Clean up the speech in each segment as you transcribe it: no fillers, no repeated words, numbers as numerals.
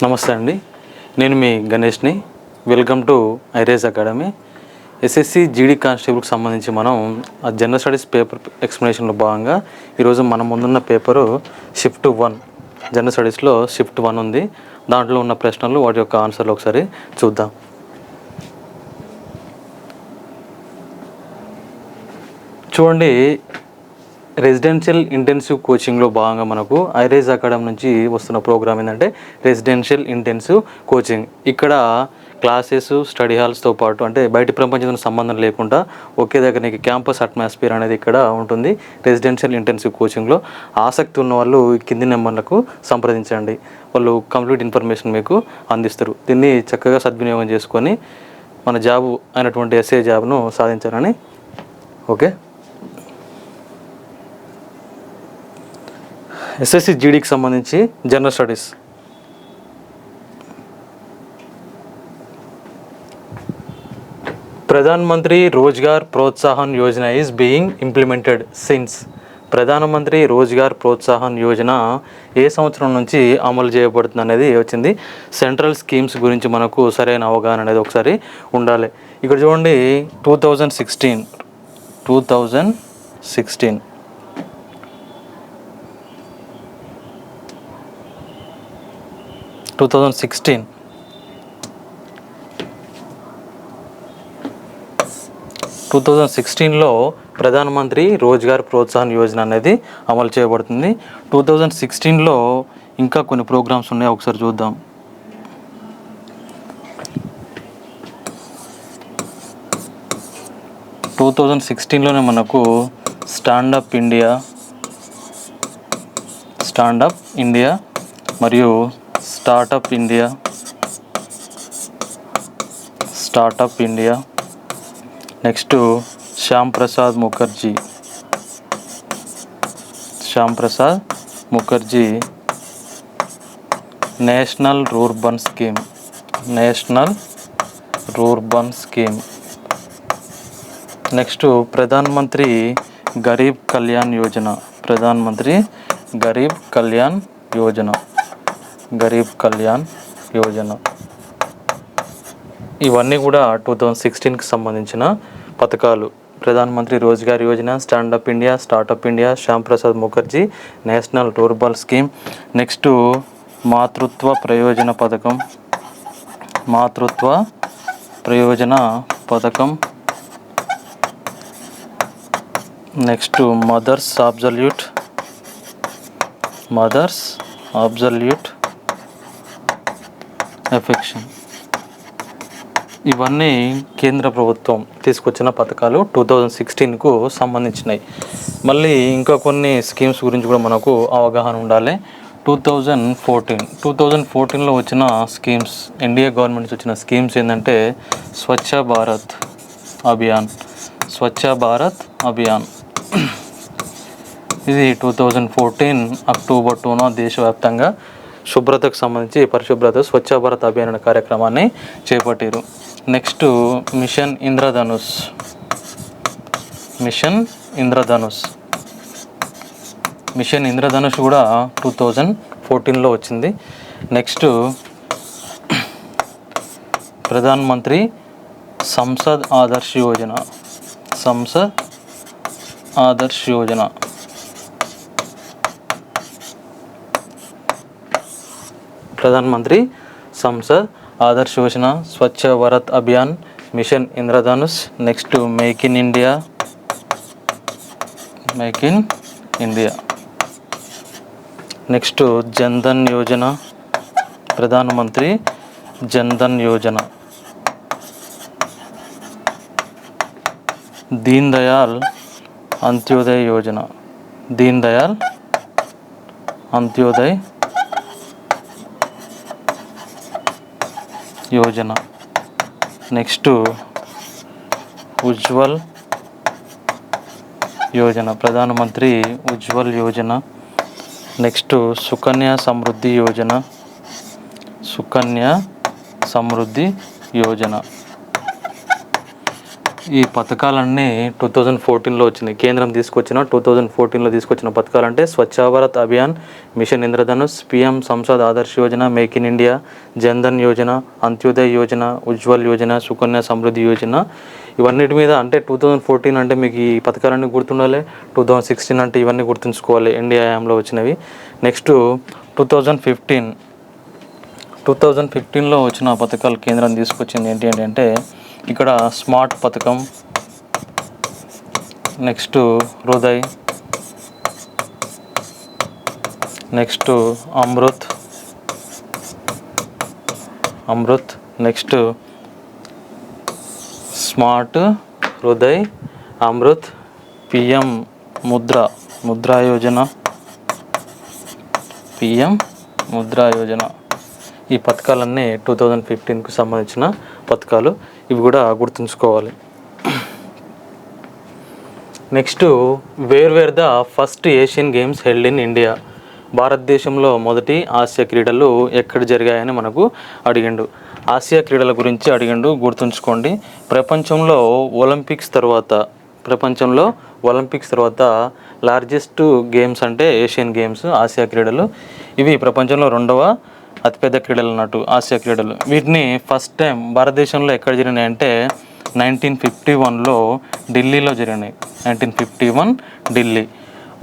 నమస్తే అండి, నేను మీ గణేష్ని. వెల్కమ్ టు ఐరేజ్ అకాడమీ. ఎస్ఎస్సి జీడీ కానిస్టేబుల్కి సంబంధించి మనం జనరల్ స్టడీస్ పేపర్ ఎక్స్ప్లెనేషన్లో భాగంగా ఈరోజు మన ముందున్న పేపరు షిఫ్ట్ 1. జనరల్ స్టడీస్లో షిఫ్ట్ 1 ఉంది. దాంట్లో ఉన్న ప్రశ్నలు, వాటి యొక్క ఆన్సర్లు ఒకసారి చూద్దాం. చూడండి, రెసిడెన్షియల్ ఇంటెన్సివ్ కోచింగ్లో భాగంగా మనకు ఐరేజ్ అకాడమీ నుంచి వస్తున్న ప్రోగ్రామ్ ఏంటంటే రెసిడెన్షియల్ ఇంటెన్సివ్ కోచింగ్. ఇక్కడ క్లాసెస్, స్టడీ హాల్స్తో పాటు అంటే బయట ప్రపంచంతో సంబంధం లేకుండా ఒకే దగ్గర నీకు క్యాంపస్ అట్మాస్ఫియర్ అనేది ఇక్కడ ఉంటుంది. రెసిడెన్షియల్ ఇంటెన్సివ్ కోచింగ్లో ఆసక్తి ఉన్న వాళ్ళు కింది నెంబర్లకు సంప్రదించండి. వాళ్ళు కంప్లీట్ ఇన్ఫర్మేషన్ మీకు అందిస్తారు. దీన్ని చక్కగా సద్వినియోగం చేసుకొని మన జాబు అయినటువంటి ఎస్ఏ జాబ్ను సాధించాలని. ఓకే, ఎస్ఎస్సి జీడీకి సంబంధించి జనరల్ స్టడీస్. ప్రధానమంత్రి Rozgar Protsahan Yojana is being implemented since. ప్రధానమంత్రి రోజ్గార్ ప్రోత్సాహన్ యోజన ఏ సంవత్సరం నుంచి అమలు చేయబడుతుంది అనేది వచ్చింది. సెంట్రల్ స్కీమ్స్ గురించి మనకు సరైన అవగాహన అనేది ఒకసారి ఉండాలి. ఇక్కడ చూడండి, 2016 2016లో ప్రధానమంత్రి రోజ్గార్ ప్రోత్సాహన్ యోజన అనేది అమలు చేయబడుతుంది. 2016లో ఇంకా కొన్ని ప్రోగ్రామ్స్ ఉన్నాయి, ఒకసారి చూద్దాం. టూ 2016లోనే మనకు స్టాండప్ ఇండియా మరియు startup India. Next Shyam Prasad Mukherjee national rurban scheme. Next ప్రధానమంత్రి గరీబ్ కళ్యాణ్ యోజన. ఇవన్నీ కూడా 2016కి సంబంధించిన పథకాలు. ప్రధానమంత్రి Rozgar Yojana, stand up India, startup India, Shyam Prasad Mukherjee national rural scheme. Next మాతృత్వ ప్రయోజన పథకం. Next mothers absolute affection. ఇవన్నీ కేంద్ర ప్రభుత్వం తీసుకొచ్చిన పథకాలు 2016కు సంబంధించినవి. మళ్ళీ ఇంకా కొన్ని స్కీమ్స్ గురించి కూడా మనకు అవగాహన ఉండాలి. 2014లో వచ్చిన స్కీమ్స్, ఎన్డీఏ గవర్నమెంట్ వచ్చిన స్కీమ్స్ ఏంటంటే స్వచ్ఛ భారత్ అభియాన్. ఇది 2014 అక్టోబర్ 2న దేశవ్యాప్తంగా శుభ్రతకు సంబంధించి పరిశుభ్రత స్వచ్ఛ భారత్ అభియాన్ అనే కార్యక్రమాన్ని చేపట్టారు. నెక్స్ట్ మిషన్ ఇంద్రధనుష్ కూడా 2014లో వచ్చింది. నెక్స్ట్ ప్రధానమంత్రి Sansad Adarsh Yojana. Pradhanmantri Sansad Adarsh Yojana, Swachh Bharat Abhiyan, mission Indradhanush. Next make in India. Next Jandhan Yojana, Pradhanmantri Jandhan Yojana. Deen Dayal Antyodaya Yojana. Next Ujjwal Yojana, Pradhanmantri Ujjwal Yojana. Next Sukanya Samriddhi Yojana. ఈ పథకాలన్నీ 2014లో వచ్చినాయి. కేంద్రం తీసుకొచ్చిన 2014లో తీసుకొచ్చిన పథకాలంటే Swachh Bharat Abhiyan, mission Indradhanush, PM Sansad Adarsh Yojana, make in India, Jandhan Yojana, Antyodaya Yojana, Ujjwal Yojana, Sukanya Samriddhi Yojana. ఇవన్నిటి మీద అంటే 2014 అంటే మీకు ఈ పథకాలన్నీ గుర్తుండాలి. 2016 అంటే ఇవన్నీ గుర్తుంచుకోవాలి, ఇండియా హయాంలో వచ్చినవి. నెక్స్ట్ 2015లో వచ్చిన పథకాలు కేంద్రం తీసుకొచ్చింది ఏంటి అంటే ఇక్కడ స్మార్ట్ పథకం, next Hriday, next Amrut, next smart, Hriday, Amrut, PM Mudra Yojana, ఈ పథకాలన్నీ 2015కు సంబంధించిన పథకాలు. ఇవి కూడా గుర్తుంచుకోవాలి. Next where the first Asian games held in India. భారతదేశంలో మొదటి ఆసియా క్రీడలు ఎక్కడ జరిగాయని మనకు అడిగిండు. ఆసియా క్రీడల గురించి అడిగిండు, గుర్తుంచుకోండి. ప్రపంచంలో ఒలింపిక్స్ తర్వాత లార్జెస్ట్ గేమ్స్ అంటే ఏషియన్ గేమ్స్, ఆసియా క్రీడలు. ఇవి ప్రపంచంలో రెండవ అతిపెద్ద క్రీడలు అన్నట్టు ఆసియా క్రీడలు. వీటిని ఫస్ట్ టైం భారతదేశంలో ఎక్కడ జరిగినాయి అంటే 1951లో ఢిల్లీలో జరిగినాయి. 1951 ఢిల్లీ.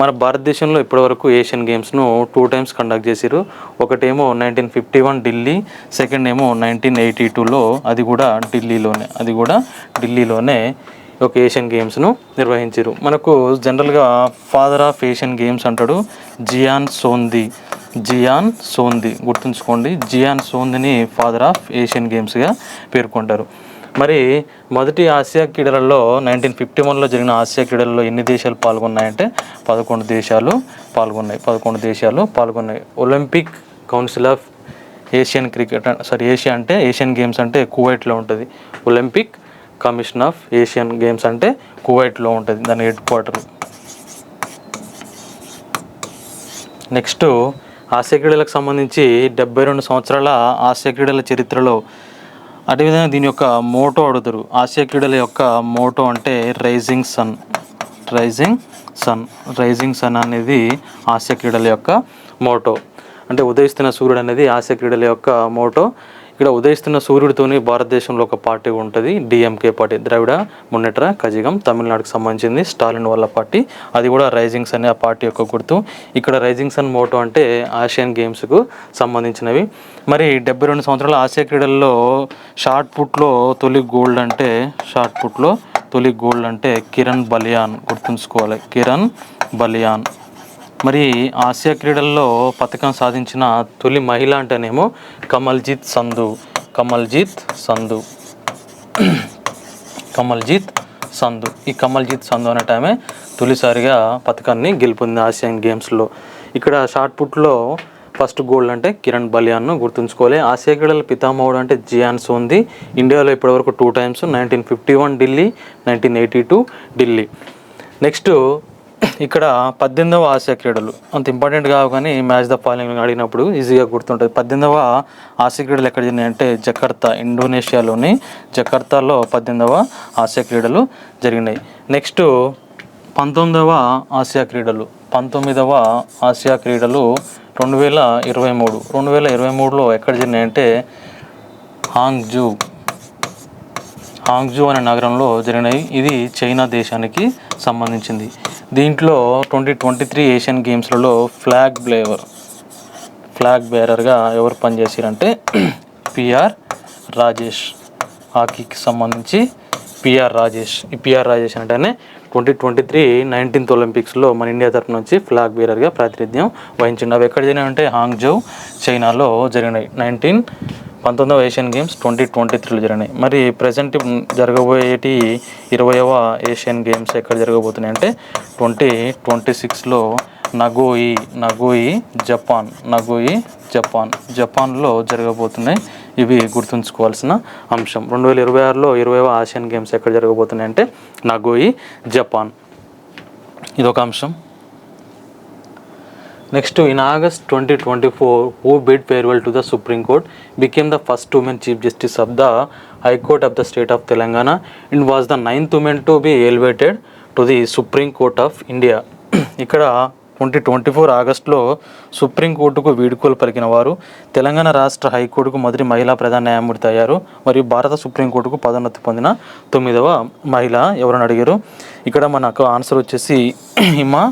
మన భారతదేశంలో ఇప్పటివరకు ఏషియన్ గేమ్స్ను 2 టైమ్స్ కండక్ట్ చేసిరు. ఒకటేమో 1951 ఢిల్లీ, సెకండ్ ఏమో 1982లో, అది కూడా ఢిల్లీలోనే ఒక ఏషియన్ గేమ్స్ను నిర్వహించారు. మనకు జనరల్గా ఫాదర్ ఆఫ్ ఏషియన్ గేమ్స్ అంటాడు జియాన్ సోంది, గుర్తుంచుకోండి. జియాన్ సోందిని ఫాదర్ ఆఫ్ ఏషియన్ గేమ్స్గా పేర్కొంటారు. మరి మొదటి ఆసియా క్రీడలలో 1951లో జరిగిన ఆసియా క్రీడలలో ఎన్ని దేశాలు పాల్గొన్నాయంటే 11 దేశాలు పాల్గొన్నాయి. Olympic council of Asian Asian games అంటే కువైట్లో ఉంటుంది. Olympic commission of Asian games అంటే కువైట్లో ఉంటుంది, దాని హెడ్ క్వార్టర్. నెక్స్ట్ ఆసియా క్రీడలకు సంబంధించి 72 సంవత్సరాల ఆసియా క్రీడల చరిత్రలో, అదేవిధంగా దీని యొక్క మోటో అడుగుతారు. ఆసియా క్రీడల యొక్క మోటో అంటే రైజింగ్ సన్ అనేది ఆసియా క్రీడల యొక్క మోటో. అంటే ఉదయిస్తున్న సూర్యుడు అనేది ఆసియా క్రీడల యొక్క మోటో. ఇక్కడ ఉదయిస్తున్న సూర్యుడితోని భారతదేశంలో ఒక పార్టీ ఉంటుంది, డిఎంకే పార్టీ, ద్రవిడ మున్నేట్ర కజగం, తమిళనాడుకు సంబంధించింది, స్టాలిన్ వాళ్ళ పార్టీ. అది కూడా రైజింగ్ సన్ ఆ పార్టీ యొక్క గుర్తు. ఇక్కడ రైజింగ్ సన్ మోటో అంటే ఆసియన్ గేమ్స్కు సంబంధించినవి. మరి 72 సంవత్సరాల ఆసియా క్రీడల్లో షార్ట్ పుట్లో తొలి గోల్డ్ అంటే కిరణ్ బలియాన్, గుర్తుంచుకోవాలి, కిరణ్ బలియాన్. మరి ఆసియా క్రీడల్లో పథకం సాధించిన తొలి మహిళ అంటేనేమో కమల్జీత్ సంధు. ఈ కమల్జీత్ సంధు అనే ఆమె తొలిసారిగా పథకాన్ని గెలుపొంది ఆసియన్ గేమ్స్లో. ఇక్కడ షార్ట్ పుట్లో ఫస్ట్ గోల్డ్ అంటే కిరణ్ బలియాన్ను గుర్తుంచుకోవాలి. ఆసియా క్రీడల పితామహుడు అంటే జియాన్ సోంది. ఇండియాలో ఇప్పటివరకు 2 టైమ్స్, 1951 ఢిల్లీ, 1982 ఢిల్లీ. నెక్స్ట్ ఇక్కడ 18వ ఆసియా క్రీడలు అంత ఇంపార్టెంట్ కావు, కానీ మ్యాచ్ ద ఫాలోయింగ్ అడిగినప్పుడు ఈజీగా గుర్తుంటుంది. 18వ ఆసియా క్రీడలు ఎక్కడ జరిగినాయంటే జకర్తా, ఇండోనేషియాలోని జకర్తాలో 18వ ఆసియా క్రీడలు జరిగినాయి. నెక్స్ట్ 19వ ఆసియా క్రీడలు 2023లో ఎక్కడ జరిగినాయంటే హాంగ్జూ అనే నగరంలో జరిగినాయి. ఇది చైనా దేశానికి సంబంధించింది. దీంట్లో 2023 ఏషియన్ గేమ్స్లలో ఫ్లాగ్ బేరర్గా ఎవరు పనిచేసారంటే పిఆర్ రాజేష్. హాకీకి సంబంధించి పిఆర్ రాజేష్. ఈ పిఆర్ రాజేష్ అంటేనే 2023 19th ఒలింపిక్స్లో మన ఇండియా తరఫు నుంచి ఫ్లాగ్ బేరర్గా ప్రాతినిధ్యం వహించింది. అవి ఎక్కడ జరిగినాయంటే హాంగ్జౌ, చైనాలో జరిగినాయి. 19వ ఏషియన్ గేమ్స్ 2023లో జరిగినాయి. మరి ప్రజెంట్ జరగబోయేటి 20వ ఏషియన్ గేమ్స్ ఎక్కడ జరగబోతున్నాయి అంటే 2026లో నగోయి జపాన్లో జరగబోతున్నాయి. ఇవి గుర్తుంచుకోవాల్సిన అంశం. 2026లో 20వ ఆసియన్ గేమ్స్ ఎక్కడ జరగబోతున్నాయి అంటే నగోయి, జపాన్. ఇదొక అంశం. Next in August 2024 who bid farewell to the Supreme Court became the first woman Chief Justice of the High Court of the state of Telangana and was the 9th woman to be elevated to the Supreme Court of India. ఇక్కడ 2024 ఆగస్టులో సుప్రీంకోర్టుకు వీడ్కోలు పలికిన వారు తెలంగాణ రాష్ట్ర హైకోర్టుకు మొదటి మహిళా ప్రధాన న్యాయమూర్తి అయ్యారు మరియు భారత సుప్రీంకోర్టుకు పదోన్నతి పొందిన 9వ మహిళ ఎవరని అడిగారు. ఇక్కడ మనకు ఆన్సర్ వచ్చేసి హిమా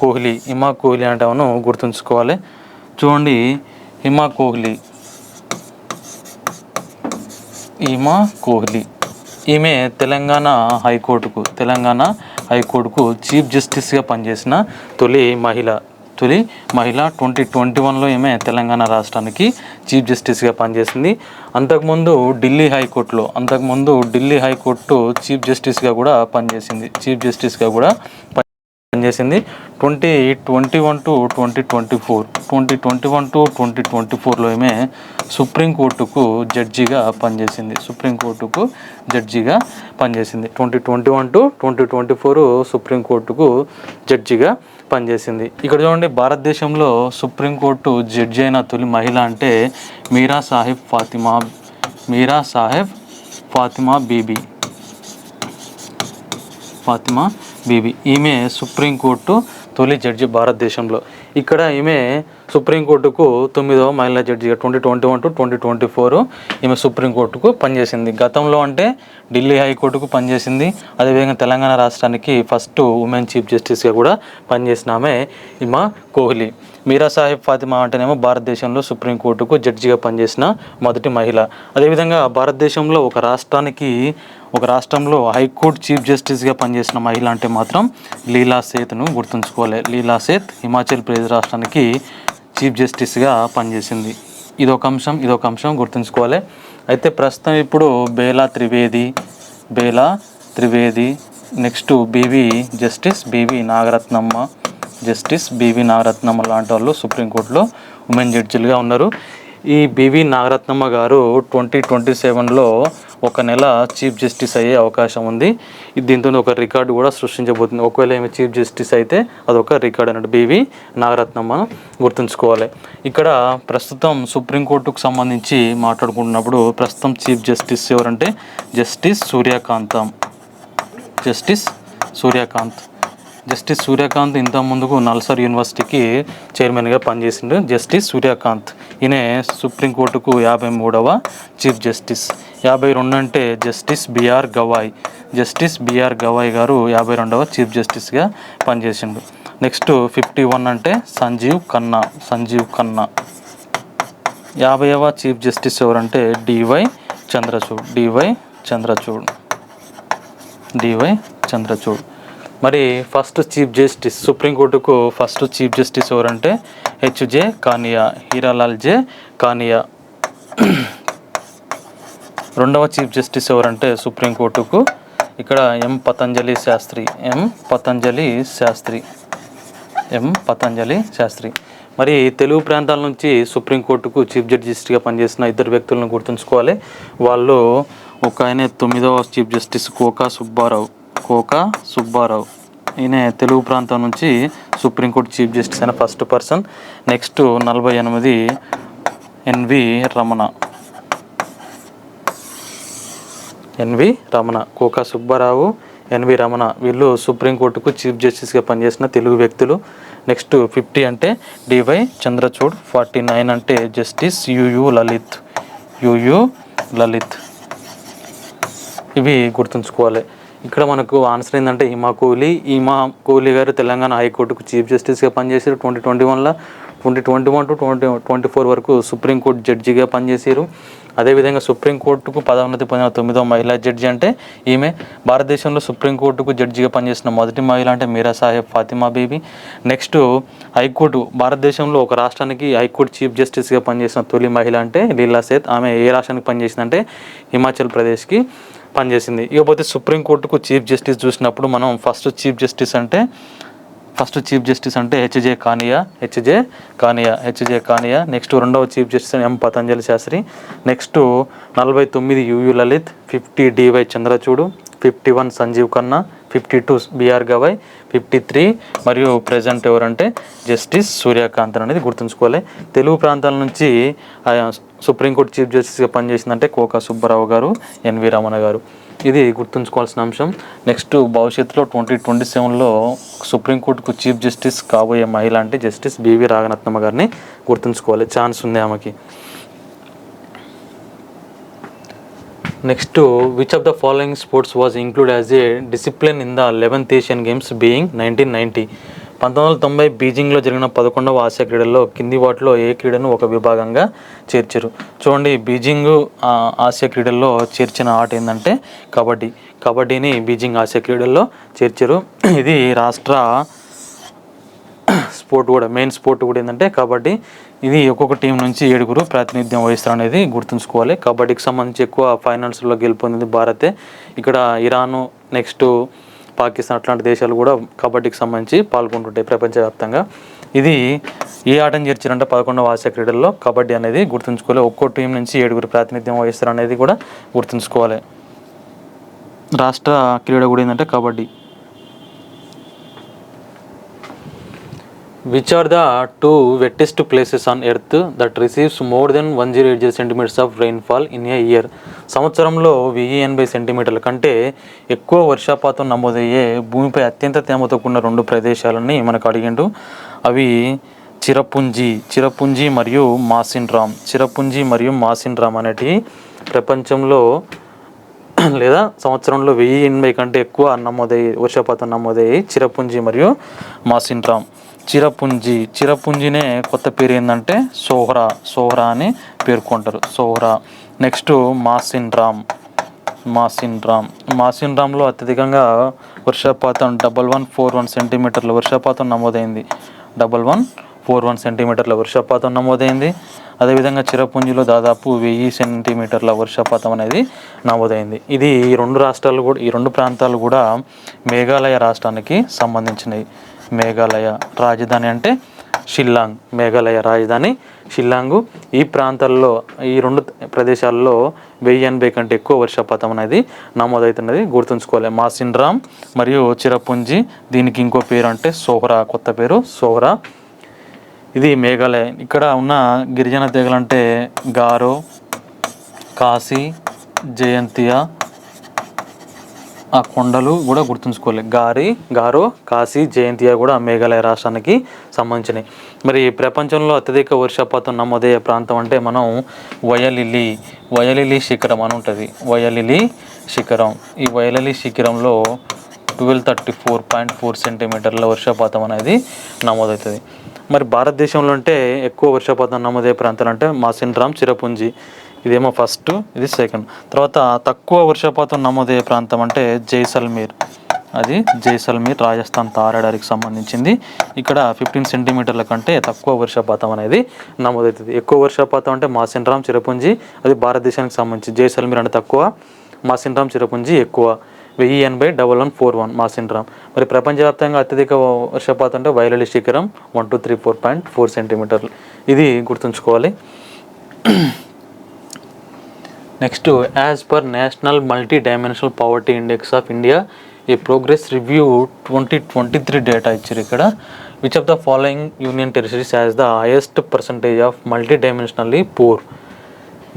కోహ్లీ. హిమా కోహ్లీ అంటే మనం గుర్తుంచుకోవాలి. చూడండి, హిమా కోహ్లీ ఈమె తెలంగాణ హైకోర్టుకు చీఫ్ జస్టిస్గా పనిచేసిన తొలి మహిళ 2021లో ఈమె తెలంగాణ రాష్ట్రానికి చీఫ్ జస్టిస్గా పనిచేసింది. అంతకుముందు ఢిల్లీ హైకోర్టు చీఫ్ జస్టిస్గా కూడా పనిచేసింది. 2021 to 2024లో ఈమె సుప్రీంకోర్టుకు జడ్జిగా పనిచేసింది. 2021 to 2024 సుప్రీంకోర్టుకు జడ్జిగా పనిచేసింది. ఇక్కడ చూడండి, భారతదేశంలో సుప్రీంకోర్టు జడ్జి అయిన తొలి మహిళ అంటే మీరా సాహెబ్ ఫాతిమా బీబీ. ఈమె సుప్రీంకోర్టు తొలి జడ్జి భారతదేశంలో. ఇక్కడ ఈమె సుప్రీంకోర్టుకు 9వ మహిళా జడ్జిగా 2021 to 2024 ఈమె సుప్రీంకోర్టుకు పనిచేసింది. గతంలో అంటే ఢిల్లీ హైకోర్టుకు పనిచేసింది. అదేవిధంగా తెలంగాణ రాష్ట్రానికి ఫస్ట్ ఉమెన్ చీఫ్ జస్టిస్గా కూడా పనిచేసిన ఆమె హిమా కోహ్లీ. మీరా సాహెబ్ ఫాతిమా అంటేనేమో భారతదేశంలో సుప్రీంకోర్టుకు జడ్జిగా పనిచేసిన మొదటి మహిళ. అదేవిధంగా భారతదేశంలో ఒక రాష్ట్రంలో హైకోర్టు చీఫ్ జస్టిస్గా పనిచేసిన మహిళ అంటే మాత్రం లీలా సేత్ను గుర్తుంచుకోవాలి. లీలా సేత్ హిమాచల్ ప్రదేశ్ రాష్ట్రానికి చీఫ్ జస్టిస్గా పనిచేసింది. ఇదొక అంశం గుర్తుంచుకోవాలి. అయితే ప్రస్తుతం ఇప్పుడు Bela Trivedi next justice BV Nagarathnamma లాంటి వాళ్ళు సుప్రీంకోర్టులో ఉమెన్ జడ్జిలుగా ఉన్నారు. ఈ బివి నాగరత్నమ్మ గారు 2027లో ఒక నెల చీఫ్ జస్టిస్ అయ్యే అవకాశం ఉంది. దీంతో ఒక రికార్డు కూడా సృష్టించబోతుంది. ఒకవేళ ఏమి చీఫ్ జస్టిస్ అయితే అదొక రికార్డు అన్నట్టు. బివి నాగరత్నమ్మ గుర్తుంచుకోవాలి. ఇక్కడ ప్రస్తుతం సుప్రీంకోర్టుకు సంబంధించి మాట్లాడుకుంటున్నప్పుడు ప్రస్తుతం చీఫ్ జస్టిస్ ఎవరంటే జస్టిస్ సూర్యకాంత్ ఇంత ముందుకు నల్సార్ యూనివర్సిటీకి చైర్మన్గా పనిచేసిండు. జస్టిస్ సూర్యకాంత్ ఈయన సుప్రీంకోర్టుకు 53వ చీఫ్ జస్టిస్. 52 అంటే జస్టిస్ బిఆర్ గవాయ్ గారు 52వ చీఫ్ జస్టిస్గా పనిచేసిండు. నెక్స్ట్ 51 అంటే సంజీవ్ ఖన్నా. 50వ చీఫ్ జస్టిస్ ఎవరంటే డివై చంద్రచూడ్. మరి ఫస్ట్ చీఫ్ జస్టిస్ సుప్రీంకోర్టుకు ఫస్ట్ చీఫ్ జస్టిస్ ఎవరంటే హెచ్జే కానియా, హీరాలాల్ జే కానియా. రెండవ చీఫ్ జస్టిస్ ఎవరంటే సుప్రీంకోర్టుకు ఇక్కడ ఎం పతంజలి శాస్త్రి. మరి తెలుగు ప్రాంతాల నుంచి సుప్రీంకోర్టుకు చీఫ్ జస్టిస్గా పనిచేసిన ఇద్దరు వ్యక్తులను గుర్తుంచుకోవాలి. వాళ్ళు ఒక ఆయన 9వ చీఫ్ జస్టిస్ కోకా సుబ్బారావు. ఈయన తెలుగు ప్రాంతం నుంచి సుప్రీంకోర్టు చీఫ్ జస్టిస్ అయిన first person. Next 48 N V Ramana. Koka Subbarao, N V Ramana వీళ్ళు సుప్రీంకోర్టుకు చీఫ్ జస్టిస్గా పనిచేసిన తెలుగు వ్యక్తులు. నెక్స్ట్ 50 అంటే డివై చంద్రచూడ్. 49 అంటే జస్టిస్ యుయు లలిత్. ఇవి గుర్తుంచుకోవాలి. ఇక్కడ మనకు ఆన్సర్ ఏంటంటే హిమా కోహ్లీ గారు తెలంగాణ హైకోర్టుకు చీఫ్ జస్టిస్గా పనిచేసారు 2021లో. 2021 to 2024 వరకు సుప్రీంకోర్టు జడ్జిగా పనిచేసారు. అదేవిధంగా సుప్రీంకోర్టుకు పదోన్నతి పొందిన 9వ మహిళా జడ్జి అంటే ఈమె. భారతదేశంలో సుప్రీంకోర్టుకు జడ్జిగా పనిచేసిన మొదటి మహిళ అంటే మీరా సాహెబ్ ఫాతిమా బీబీ. నెక్స్ట్ హైకోర్టు భారతదేశంలో ఒక రాష్ట్రానికి హైకోర్టు చీఫ్ జస్టిస్గా పనిచేసిన తొలి మహిళ అంటే లీలా సేత్. ఆమె ఏ రాష్ట్రానికి పనిచేసిందంటే హిమాచల్ ప్రదేశ్కి పనిచేసింది. ఇకపోతే సుప్రీంకోర్టుకు చీఫ్ జస్టిస్ చూసినప్పుడు మనం ఫస్ట్ చీఫ్ జస్టిస్ అంటే హెచ్జే కానియా. నెక్స్ట్ రెండవ chief justice M Patanjali Sastri. Next 49 U U Lalit. 50 D Y Chandrachud. 51 Sanjiv Khanna, 52 B R Gavai, 53 మరియు ప్రజెంట్ ఎవరంటే జస్టిస్ సూర్యకాంత్ అనేది గుర్తుంచుకోవాలి. తెలుగు ప్రాంతాల నుంచి సుప్రీంకోర్టు చీఫ్ జస్టిస్గా పనిచేసిందంటే కోకా సుబ్బారావు గారు, ఎన్వి రమణ గారు. ఇది గుర్తుంచుకోవాల్సిన అంశం. నెక్స్ట్ భవిష్యత్తులో 2027లో సుప్రీంకోర్టుకు చీఫ్ జస్టిస్ కాబోయే మహిళ అంటే జస్టిస్ బివి రాగనత్నమ్మ గారిని గుర్తుంచుకోవాలి, ఛాన్స్ ఉంది ఆమెకి. Next, which of the following sports was include as a discipline in the 11th Asian games being 1990? 1990 బీజింగ్లో జరిగిన 11వ ఆసియా క్రీడల్లో కింది వాటిలో ఏ క్రీడను ఒక విభాగంగా చేర్చారు? చూడండి, బీజింగ్ ఆసియా క్రీడల్లో చేర్చిన ఆట ఏంటంటే కబడ్డీ. కబడ్డీని బీజింగ్ ఆసియా క్రీడల్లో చేర్చారు. ఇది రాష్ట్ర స్పోర్ట్ కూడా, మెయిన్ స్పోర్ట్ కూడా ఏంటంటే కబడ్డీ. ఇది ఒక్కొక్క టీం నుంచి 7 ప్రాతినిధ్యం వహిస్తారు అనేది గుర్తుంచుకోవాలి. కబడ్డీకి సంబంధించి ఎక్కువ ఫైనల్స్లో గెలుపొందింది భారతే. ఇక్కడ ఇరాను, నెక్స్ట్ పాకిస్తాన్ అట్లాంటి దేశాలు కూడా కబడ్డీకి సంబంధించి పాల్గొంటుంటాయి ప్రపంచవ్యాప్తంగా. ఇది ఏ ఆటను చేర్చారంటే 11వ ఆసియా క్రీడల్లో కబడ్డీ అనేది గుర్తుంచుకోవాలి. ఒక్కో టీం నుంచి 7 ప్రాతినిధ్యం వహిస్తారు అనేది కూడా గుర్తుంచుకోవాలి. రాష్ట్ర క్రీడ కూడా ఏంటంటే kabaddi. Which are the 2 wettest places on earth that receives more than 108 centimeters of rainfall in a year? సంవత్సరంలో 1080 సెంటీమీటర్ల కంటే ఎక్కువ వర్షపాతం నమోదయ్యే భూమిపై అత్యంత తేమతో కూడిన 2 ప్రదేశాలని మనకు అడిగిండు. అవి చిరపుంజి మరియు మాసిన్రామ్. చిరపుంజి మరియు మాసిన్రామ్ అనేటివి ప్రపంచంలో లేదా సంవత్సరంలో 1080 కంటే ఎక్కువ వర్షపాతం నమోదయ్యాయి చిరపుంజి మరియు మాసిన్రామ్. చిరపుంజినే కొత్త పేరు ఏంటంటే సోహ్రా అని పేర్కొంటారు, సోహ్రా. నెక్స్ట్ మాసిన్రామ్లో అత్యధికంగా వర్షపాతం 1141 సెంటీమీటర్ల వర్షపాతం నమోదైంది. 1141 సెంటీమీటర్ల వర్షపాతం నమోదైంది. అదేవిధంగా చిరపుంజిలో దాదాపు 1000 సెంటీమీటర్ల వర్షపాతం అనేది నమోదైంది. ఇది ఈ 2 ప్రాంతాలు కూడా మేఘాలయ రాష్ట్రానికి సంబంధించినవి. మేఘాలయ రాజధాని అంటే షిల్లాంగ్. మేఘాలయ రాజధాని షిల్లాంగు. ఈ ప్రాంతాల్లో, ఈ 2 ప్రదేశాల్లో 1080 కంటే ఎక్కువ వర్షపాతం అనేది నమోదవుతున్నది గుర్తుంచుకోవాలి. మాసిన్రామ్ మరియు చిరపుంజి, దీనికి ఇంకో పేరు అంటే సోహ్రా, కొత్త పేరు సోహ్రా. ఇది మేఘాలయ. ఇక్కడ ఉన్న గిరిజన తెగలంటే గారో, కాశీ, జయంతియా, ఆ కొండలు కూడా గుర్తుంచుకోవాలి. గారో, కాశీ, జయంతియా కూడా మేఘాలయ రాష్ట్రానికి సంబంధించినవి. మరి ప్రపంచంలో అత్యధిక వర్షపాతం నమోదయ్యే ప్రాంతం అంటే మనం వయలిలి శిఖరం అని ఉంటుంది. వయలిలి శిఖరం. ఈ వయలిలి శిఖరంలో 1234.4 సెంటీమీటర్ల వర్షపాతం అనేది నమోదవుతుంది. మరి భారతదేశంలో అంటే ఎక్కువ వర్షపాతం నమోదయ్యే ప్రాంతాలు అంటే మాసిన్రామ్, చిరపుంజి. ఇదేమో ఫస్ట్, ఇది సెకండ్. తర్వాత తక్కువ వర్షపాతం నమోదయ్యే ప్రాంతం అంటే జైసల్మీర్. అది జైసల్మీర్, రాజస్థాన్ తారాడరికి సంబంధించింది. ఇక్కడ 15 సెంటీమీటర్ల కంటే తక్కువ వర్షపాతం అనేది నమోదవుతుంది. ఎక్కువ వర్షపాతం అంటే మాసిన్రామ్, చిరపుంజి, అది భారతదేశానికి సంబంధించి. జైసల్మీర్ అంటే తక్కువ, మాసిన్రామ్, చిరపుంజి ఎక్కువ. 1080-1141 మాసిన్రామ్. మరి ప్రపంచవ్యాప్తంగా అత్యధిక వర్షపాతం అంటే వయలిలి శిఖరం 1234.4 సెంటీమీటర్లు. ఇది గుర్తుంచుకోవాలి. Next, as per national multi dimensional poverty index of India A progress review 2023 data ఇచ్చారు ఇక్కడ. Which of the following union territories has the highest percentage of multi dimensionally poor?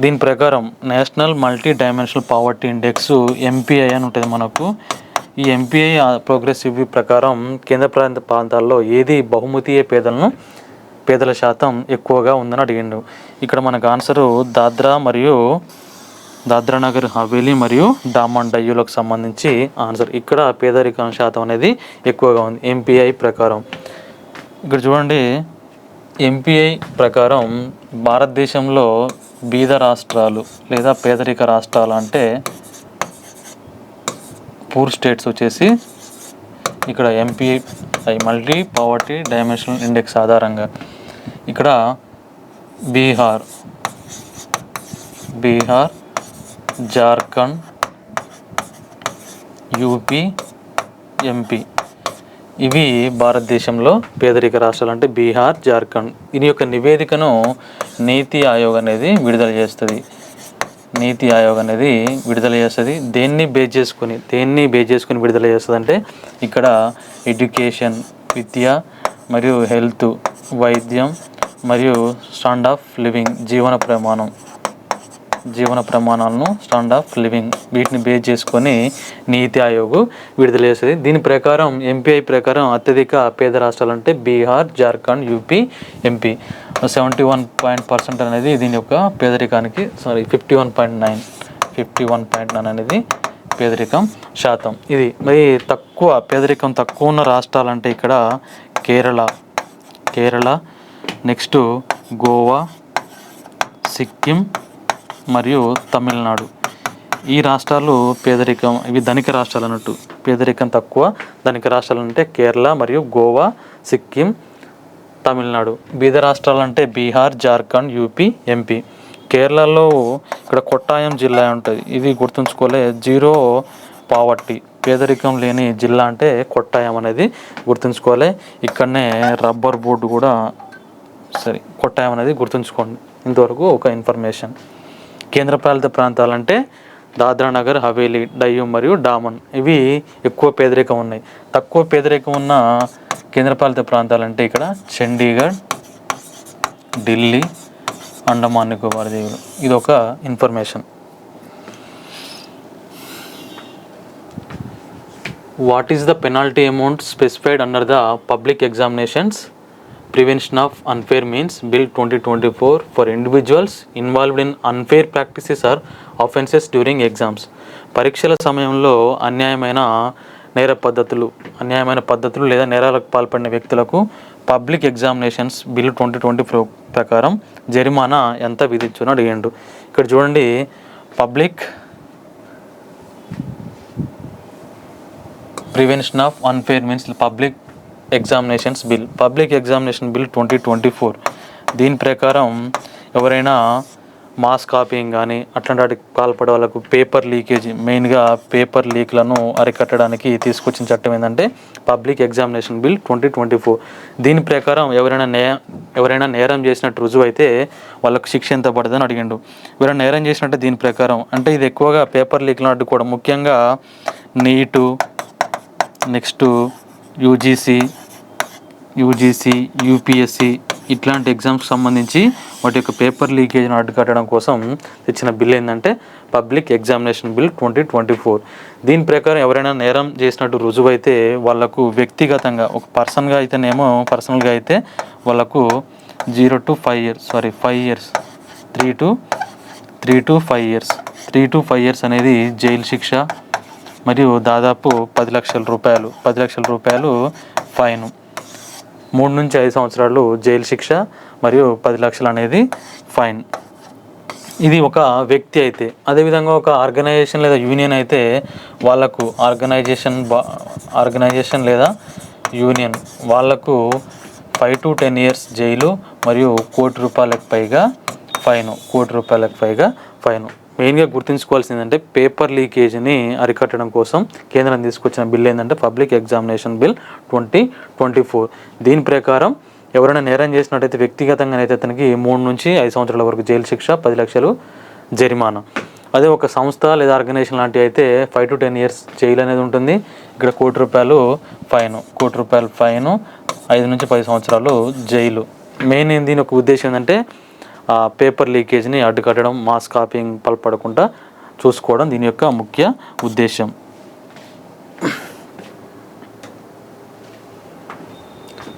దీని ప్రకారం national multi dimensional poverty index MPI అని ఉంటుంది మనకు. ఈ MPI progress review ప్రకారం కేంద్ర ప్రాంతాల్లో ఏది బహుమతీయ పేదల శాతం ఎక్కువగా ఉందని అడిగిండు. ఇక్కడ మనకు ఆన్సరు దాద్రా నగర్ హవేలీ మరియు డామన్ డయ్యూలకు సంబంధించి ఆన్సర్. ఇక్కడ పేదరికం శాతం అనేది ఎక్కువగా ఉంది ఎంపీఐ ప్రకారం. ఇక్కడ చూడండి, ఎంపీఐ ప్రకారం భారతదేశంలో బీద రాష్ట్రాలు లేదా పేదరిక రాష్ట్రాలు అంటే పూర్ స్టేట్స్ వచ్చేసి ఇక్కడ MPI multi poverty dimensional index ఆధారంగా ఇక్కడ బీహార్, జార్ఖండ్, యూపీ, ఎంపీ, ఇవి భారతదేశంలో పేదరిక రాష్ట్రాలు అంటే బీహార్, జార్ఖండ్. దీని యొక్క నివేదికను నీతి ఆయోగ్ అనేది విడుదల చేస్తుంది. నీతి ఆయోగ్ అనేది విడుదల చేస్తుంది. దేన్ని బేస్ చేసుకొని విడుదల చేస్తుంది అంటే ఇక్కడ ఎడ్యుకేషన్, విద్య మరియు హెల్త్, వైద్యం మరియు స్టాండ్ ఆఫ్ లివింగ్, జీవన ప్రమాణాలను స్టాండ్ ఆఫ్ లివింగ్ వీటిని బేస్ చేసుకొని నీతి ఆయోగ్ విడుదల చేస్తుంది. దీని ప్రకారం ఎంపీఐ ప్రకారం అత్యధిక పేద రాష్ట్రాలు అంటే బీహార్, జార్ఖండ్, యూపీ, ఎంపీ. 71% అనేది దీని యొక్క పేదరికానికి 51.9 అనేది పేదరికం శాతం. ఇది మరి పేదరికం తక్కువ ఉన్న రాష్ట్రాలు అంటే ఇక్కడ కేరళ, నెక్స్ట్ గోవా, సిక్కిం మరియు తమిళనాడు. ఈ రాష్ట్రాలు ఇవి ధనిక రాష్ట్రాలు అన్నట్టు. పేదరికం తక్కువ ధనిక రాష్ట్రాలు అంటే కేరళ మరియు గోవా, సిక్కిం, తమిళనాడు. బీద రాష్ట్రాలు అంటే బీహార్, జార్ఖండ్, యూపీ, ఎంపీ. కేరళలో ఇక్కడ కొట్టాయం జిల్లా ఉంటుంది. ఇది గుర్తుంచుకోలే. జీరో పావర్టీ, పేదరికం లేని జిల్లా అంటే కొట్టాయం అనేది గుర్తుంచుకోవాలి. ఇక్కడనే రబ్బర్ బోర్డు కూడా కొట్టాయం అనేది గుర్తుంచుకోండి. ఇంతవరకు ఒక ఇన్ఫర్మేషన్. కేంద్రపాలిత ప్రాంతాలంటే దాద్రా నగర్ హవేలీ, డయ్యూ మరియు డామన్. ఇవి ఎక్కువ పేదరికం ఉన్నాయి. తక్కువ పేదరికం ఉన్న కేంద్రపాలిత ప్రాంతాలంటే ఇక్కడ చండీగఢ్, ఢిల్లీ, అండమాన్ నికోబార్ దీవులు. ఇది ఒక information. What is the penalty amount specified under the public examinations Prevention of Unfair Means Bill 2024 for individuals involved in unfair practices or offences during exams. పరీక్షల సమయంలో అన్యాయమైన పద్ధతులు లేదా నేరాలకు పాల్పడిన వ్యక్తులకు పబ్లిక్ ఎగ్జామినేషన్స్ బిల్ 2024 ప్రకారం జరిమానా ఎంత విధించునో అడిగిండు. ఇక్కడ చూడండి, prevention of unfair means public examination bill 2024. దీని ప్రకారం ఎవరైనా మాస్ కాపీయింగ్ కానీ అట్లాంటి వాటికి పాల్పడే వాళ్ళకు పేపర్ లీకేజీ, మెయిన్గా పేపర్ లీక్లను అరికట్టడానికి తీసుకొచ్చిన చట్టం ఏంటంటే పబ్లిక్ ఎగ్జామినేషన్ బిల్ 2024. దీని ప్రకారం ఎవరైనా నేరం చేసినట్టు రుజువు అయితే వాళ్ళకు శిక్ష ఎంత పడుతుందని అడిగిండు. ఎవరైనా నేరం చేసినట్టే దీని ప్రకారం అంటే ఇది ఎక్కువగా పేపర్ లీక్లను అడ్డుకోవడం, ముఖ్యంగా నీటు, నెక్స్ట్ యూజీసీ, యూపీఎస్సి ఇట్లాంటి ఎగ్జామ్స్కి సంబంధించి వాటి యొక్క పేపర్ లీకేజ్ను అడ్డుకట్టడం కోసం తెచ్చిన బిల్ ఏంటంటే పబ్లిక్ ఎగ్జామినేషన్ బిల్ 2024. దీని ప్రకారం ఎవరైనా నేరం చేసినట్టు రుజువైతే వాళ్ళకు వ్యక్తిగతంగా ఒక పర్సనల్గా అయితే వాళ్ళకు 0 to 5 years 3 to 5 years అనేది జైలు శిక్ష మరియు దాదాపు 10 లక్షల రూపాయలు ఫైను. 3 నుంచి 5 సంవత్సరాలు జైలు శిక్ష మరియు 10 లక్షలు అనేది ఫైన్. ఇది ఒక వ్యక్తి అయితే. అదేవిధంగా ఒక ఆర్గనైజేషన్ లేదా యూనియన్ అయితే వాళ్ళకు ఆర్గనైజేషన్ లేదా యూనియన్ వాళ్ళకు 5 to 10 years జైలు మరియు ₹1,00,00,000 పైగా ఫైను. మెయిన్గా గుర్తుంచుకోవాల్సింది ఏంటంటే పేపర్ లీకేజీని అరికట్టడం కోసం కేంద్రం తీసుకొచ్చిన బిల్ ఏంటంటే పబ్లిక్ ఎగ్జామినేషన్ బిల్ 2024. దీని ప్రకారం ఎవరైనా నేరం చేసినట్టయితే వ్యక్తిగతంగా అయితే అతనికి 3 నుంచి 5 సంవత్సరాల వరకు జైలు శిక్ష, 10 లక్షలు జరిమానా. అదే ఒక సంస్థ లేదా ఆర్గనైజేషన్ లాంటివి అయితే 5 to 10 years జైలు అనేది ఉంటుంది. ఇక్కడ ₹1,00,00,000 ఫైను, 5 నుంచి 10 సంవత్సరాలు జైలు. మెయిన్ దీని ఒక ఉద్దేశం ఏంటంటే పేపర్ లీకేజ్ని అడ్డుకట్టడం, మాస్ కాపీయింగ్ పాల్పడకుండా చూసుకోవడం దీని యొక్క ముఖ్య ఉద్దేశం.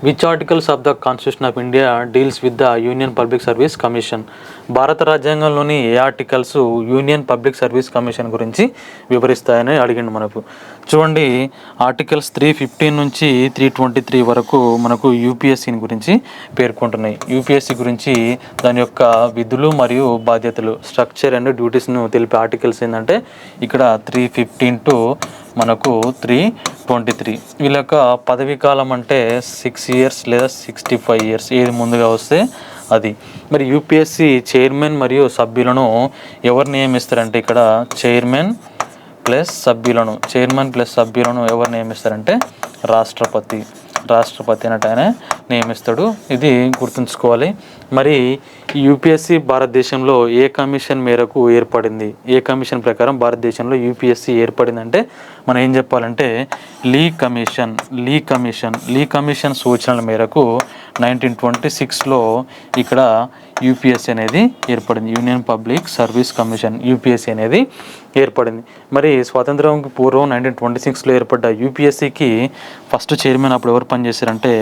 Which articles of the constitution of India deals with the union public service commission? భారత రాజ్యాంగంలోని ఏ articles union public service commission గురించి వివరిస్తాయని అడిగిండు మనకు. చూడండి, ఆర్టికల్స్ 315 నుంచి 323 వరకు మనకు యూపీఎస్సీని గురించి పేర్కొంటున్నాయి. యూపీఎస్సీ గురించి దాని యొక్క విధులు మరియు బాధ్యతలు, స్ట్రక్చర్ అండ్ డ్యూటీస్ను తెలిపే ఆర్టికల్స్ ఏంటంటే ఇక్కడ 315 to మనకు 323. వీళ్ళ యొక్క పదవీ కాలం అంటే 6 years లేదా 65 years, ఏది ముందుగా వస్తే అది. మరి యూపీఎస్సీ చైర్మన్ మరియు సభ్యులను ఎవరు నియమిస్తారంటే ఇక్కడ చైర్మన్ ప్లస్ సభ్యులను ఎవరు నియమిస్తారంటే రాష్ట్రపతి అన్నట్టు ఆయన నియమిస్తాడు. ఇది గుర్తుంచుకోవాలి. మరి యూపీఎస్సీ భారతదేశంలో ఏ కమిషన్ మేరకు ఏర్పడింది? ఏ కమిషన్ ప్రకారం భారతదేశంలో యూపీఎస్సీ ఏర్పడిందంటే మనం ఏం చెప్పాలంటే లీ కమిషన్ సూచనల మేరకు 1926లో ఇక్కడ యూపీఎస్సీ అనేది ఏర్పడింది. Union public service commission UPSC అనేది ఏర్పడింది. మరి స్వాతంత్రం పూర్వం 1926లో ఏర్పడ్డ యూపీఎస్సీకి ఫస్ట్ చైర్మన్ అప్పుడు ఎవరు పనిచేశారంటే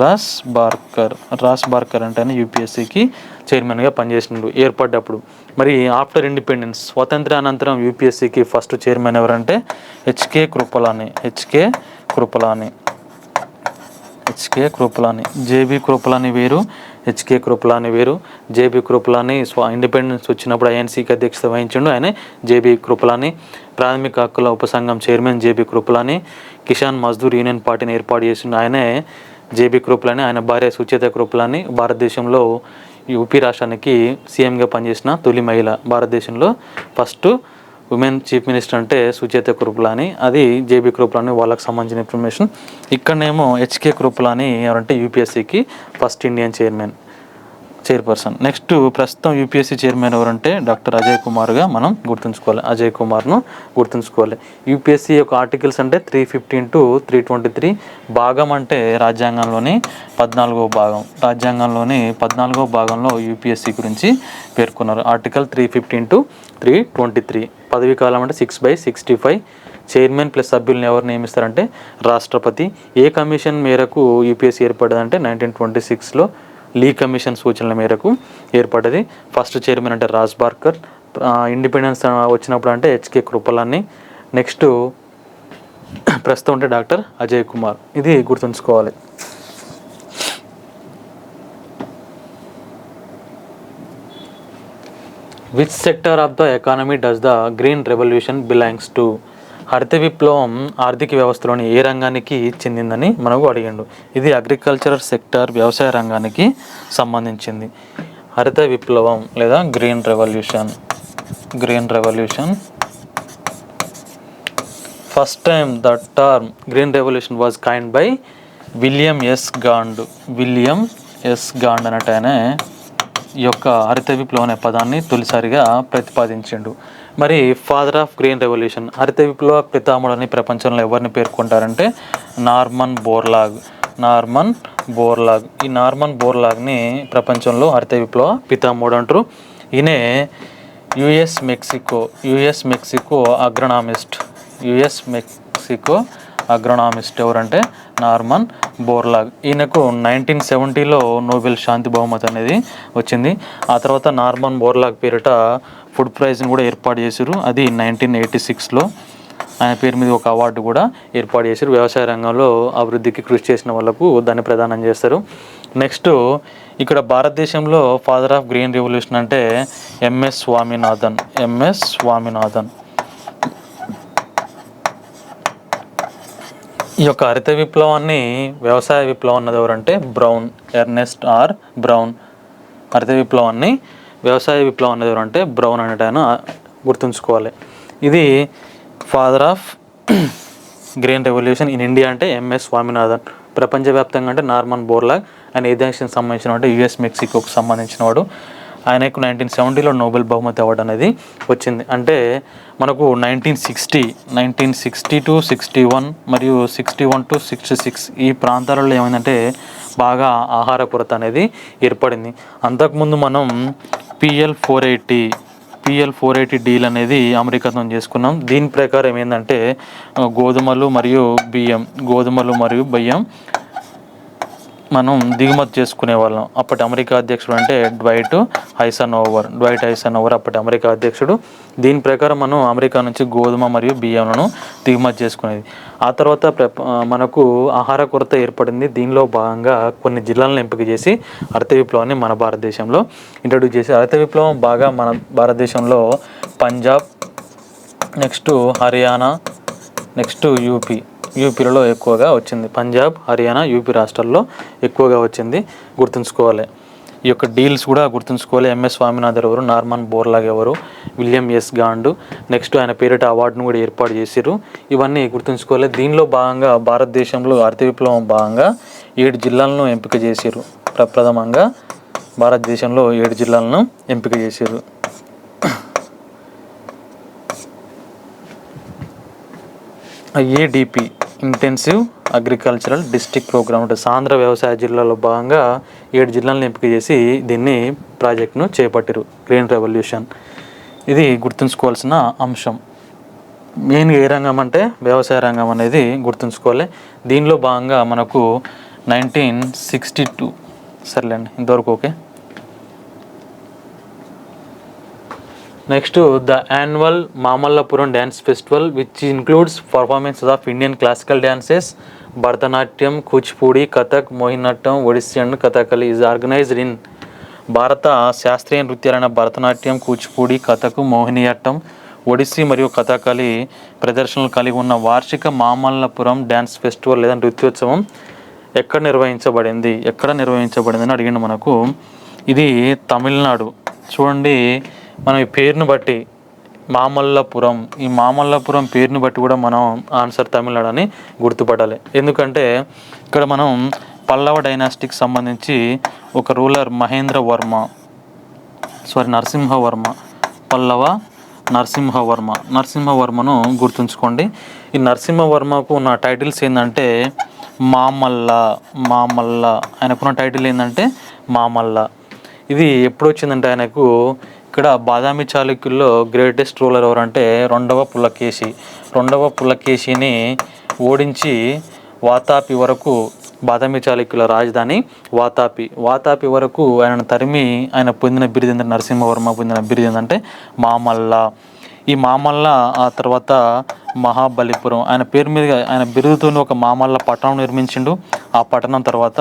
రాస్ బార్కర్ అంటేనే యూపీఎస్సీకి చైర్మన్గా పనిచేసినాడు ఏర్పడ్డప్పుడు. మరి ఆఫ్టర్ ఇండిపెండెన్స్ స్వాతంత్ర్యానంతరం యూపీఎస్సీకి ఫస్ట్ చైర్మన్ ఎవరంటే హెచ్కే కృపలాని. జేబీ కృపలాని వేరు, హెచ్కే కృపలాని వేరు. జేబీ కృపలాని ఇండిపెండెన్స్ వచ్చినప్పుడు ఐఎన్సీకి అధ్యక్షత వహించిండు, ఆయన జేబీ కృపలాని. ప్రాథమిక హక్కుల ఉపసంఘం chairman JB Kripalani. Kisan Mazdoor union పార్టీని ఏర్పాటు చేసిండు ఆయనే జేబీ కృపలాని. ఆయన భార్య సుచేత కృపలాని భారతదేశంలో యూపీ రాష్ట్రానికి సీఎంగా పనిచేసిన తొలి మహిళ. భారతదేశంలో ఫస్ట్ ఉమెన్ చీఫ్ మినిస్టర్ అంటే సుచేత కృపలాని, అది జేబీ కృపలాని, వాళ్ళకి సంబంధించిన ఇన్ఫర్మేషన్. ఇక్కడనేమో హెచ్కే కృపలాని ఎవరంటే యూపీఎస్సీకి ఫస్ట్ ఇండియన్ చైర్పర్సన్. నెక్స్ట్ ప్రస్తుతం యూపీఎస్సీ చైర్మన్ ఎవరంటే డాక్టర్ అజయ్ కుమార్గా మనం గుర్తుంచుకోవాలి. యూపీఎస్సీ యొక్క ఆర్టికల్స్ అంటే 315 to 323. భాగం అంటే రాజ్యాంగంలోని 14వ భాగం. రాజ్యాంగంలోని 14వ భాగంలో యూపీఎస్సీ గురించి పేర్కొన్నారు. Article 315 to 323. పదవీ కాలం అంటే 6/65. చైర్మన్ ప్లస్ సభ్యులను ఎవరు నియమిస్తారంటే రాష్ట్రపతి. ఏ కమిషన్ మేరకు యూపీఎస్సీ ఏర్పడ్డదంటే 1926లో లీ కమిషన్ సూచనల మేరకు ఏర్పడ్డది. ఫస్ట్ చైర్మన్ అంటే రాస్ బార్కర్. ఇండిపెండెన్స్ వచ్చినప్పుడు అంటే హెచ్కే కృపలాని. నెక్స్ట్ ప్రస్తుతం అంటే డాక్టర్ అజయ్ కుమార్. ఇది గుర్తుంచుకోవాలి. Which sector of the economy does the green revolution belongs to? హరిత విప్లవం ఆర్థిక వ్యవస్థలోని ఏ రంగానికి చెందిందని మనకు అడిగిండు. ఇది అగ్రికల్చరల్ సెక్టర్, వ్యవసాయ రంగానికి సంబంధించింది. హరిత విప్లవం లేదా green revolution first time the term green revolution was coined by William S Gaud అన్నట్టనే ఈ యొక్క హరిత విప్లవం అనే పదాన్ని తొలిసారిగా ప్రతిపాదించిండు. మరి ఫాదర్ ఆఫ్ గ్రీన్ రెవల్యూషన్, హరిత విప్లవ పితామహుడని ప్రపంచంలో ఎవరిని పేర్కొంటారంటే నార్మన్ బోర్లాగ్. ఈ నార్మన్ బోర్లాగ్ని ప్రపంచంలో హరిత విప్లవ పితామహుడు అంటారు. ఈయనే యుఎస్ మెక్సికో అగ్రనామిస్ట్ ఎవరంటే నార్మన్ బోర్లాగ్. ఈయనకు 1970లో నోబెల్ శాంతి బహుమతి అనేది వచ్చింది. ఆ తర్వాత నార్మన్ బోర్లాగ్ పేరిట ఫుడ్ ప్రైజ్ని కూడా ఏర్పాటు చేశారు. అది 1986లో ఆయన పేరు మీద ఒక అవార్డు కూడా ఏర్పాటు చేశారు. వ్యవసాయ రంగంలో అభివృద్ధికి కృషి చేసిన వాళ్ళకు దాన్ని ప్రదానం చేస్తారు. నెక్స్ట్ ఇక్కడ భారతదేశంలో ఫాదర్ ఆఫ్ గ్రీన్ రెవల్యూషన్ అంటే ఎంఎస్ స్వామినాథన్. ఈ యొక్క హరిత విప్లవాన్ని వ్యవసాయ విప్లవం అన్నది ఎవరంటే ఎర్నెస్ట్ ఆర్ బ్రౌన్. హరిత విప్లవాన్ని వ్యవసాయ విప్లవం అనేది ఎవరంటే బ్రౌన్ అనేటైనా గుర్తుంచుకోవాలి. ఇది father of green revolution in India అంటే ఎంఎస్ స్వామినాథన్. ప్రపంచవ్యాప్తంగా అంటే నార్మన్ బోర్లాగ్. ఆయన ఏ దేశానికి సంబంధించిన అంటే యుఎస్ మెక్సికోకు సంబంధించిన వాడు. ఆయనకు 1970లో నోబెల్ బహుమతి అవార్డు అనేది వచ్చింది. అంటే మనకు 1960 to 61 మరియు 61 to 66 ఈ ప్రాంతాలలో ఏమైందంటే బాగా ఆహార కొరత అనేది ఏర్పడింది. అంతకుముందు మనం PL 480 డీల్ అనేది అమెరికాతో చేసుకున్నాం. దీని ప్రకారం ఏంటంటే గోధుమలు మరియు బియ్యం మనం దిగుమతి చేసుకునే వాళ్ళం. అప్పటి అమెరికా అధ్యక్షుడు అంటే డ్వైట్ ఐసన్హోవర్ అప్పటి అమెరికా అధ్యక్షుడు. దీని ప్రకారం మనం అమెరికా నుంచి గోధుమ మరియు బియ్యంలను దిగుమతి చేసుకునేది. ఆ తర్వాత మనకు ఆహార కొరత ఏర్పడింది. దీనిలో భాగంగా కొన్ని జిల్లాలను ఎంపిక చేసి హరిత విప్లవాన్ని మన భారతదేశంలో ఇంట్రడ్యూస్ చేసి హరిత విప్లవం బాగా మన భారతదేశంలో పంజాబ్, నెక్స్ట్ హర్యానా, నెక్స్ట్ యూపీలలో ఎక్కువగా వచ్చింది. పంజాబ్, హర్యానా, యూపీ రాష్ట్రాల్లో ఎక్కువగా వచ్చింది. గుర్తుంచుకోవాలి. ఈ యొక్క డీల్స్ కూడా గుర్తుంచుకోవాలి. ఎంఎస్ స్వామినాథన్ ఎవరు, నార్మన్ బోర్లాగ్ ఎవరు, విలియం ఎస్ గాండు, నెక్స్ట్ ఆయన పేరిట అవార్డును కూడా ఏర్పాటు చేశారు. ఇవన్నీ గుర్తుంచుకోవాలి. దీనిలో భాగంగా భారతదేశంలో హరిత విప్లవం భాగంగా 7 జిల్లాలను ఎంపిక చేశారు. ప్రప్రథమంగా భారతదేశంలో 7 జిల్లాలను ఎంపిక చేశారు. A D P intensive agricultural district programme అంటే సాంద్ర వ్యవసాయ జిల్లాలో భాగంగా 7 జిల్లాలను ఎంపిక చేసి దీన్ని ప్రాజెక్ట్ను చేపట్టారు. గ్రీన్ రెవల్యూషన్ ఇది గుర్తుంచుకోవాల్సిన అంశం. మెయిన్గా ఏ రంగం అంటే వ్యవసాయ రంగం అనేది గుర్తుంచుకోవాలి. దీనిలో భాగంగా మనకు 1962 సర్లేండి ఇంతవరకు okay. Next the annual Mamallapuram dance festival which includes performances of Indian classical dances, Bharatanatyam, Kuchipudi, Kathak, Mohiniyattam, Odissi and Kathakali is organised in. భారత శాస్త్రీయ నృత్యాలైన భరతనాట్యం, కూచిపూడి, కథక్, మోహినియాట్టం, ఒడిస్సీ మరియు కథకళి ప్రదర్శనలు కలిగి ఉన్న వార్షిక మామల్లపురం డ్యాన్స్ ఫెస్టివల్ లేదా నృత్యోత్సవం ఎక్కడ నిర్వహించబడింది అని అడిగిండు మనకు. ఇది తమిళనాడు. చూడండి మనం ఈ పేరును బట్టి మామల్లపురం, ఈ మామల్లపురం పేరును బట్టి కూడా మనం ఆన్సర్ తమిళనాడు అని గుర్తుపట్టాలి. ఎందుకంటే ఇక్కడ మనం పల్లవ డైనాస్టిక్ సంబంధించి ఒక రూలర్ నరసింహవర్మ, పల్లవ నరసింహవర్మను గుర్తుంచుకోండి. ఈ నరసింహవర్మకు ఉన్న టైటిల్స్ ఏంటంటే మామల్ల. ఆయనకున్న టైటిల్ ఏంటంటే మామల్ల. ఇది ఎప్పుడు వచ్చిందంటే ఆయనకు ఇక్కడ బాదామి చాళుక్యుల్లో గ్రేటెస్ట్ రూలర్ ఎవరంటే రెండవ పులకేశిని ఓడించి వాతాపి వరకు, బాదామి చాళుక్యుల రాజధాని వాతాపి వరకు ఆయనను తరిమి ఆయన పొందిన బిరుదు ఏంటంటే నరసింహవర్మ పొందిన బిరుదు ఏంటంటే మామల్ల. ఈ మామల్ల ఆ తర్వాత మహాబలిపురం, ఆయన పేరు మీద ఆయన బిరుదుతో ఒక మామల్ల పట్టణం నిర్మించిండు. ఆ పట్టణం తర్వాత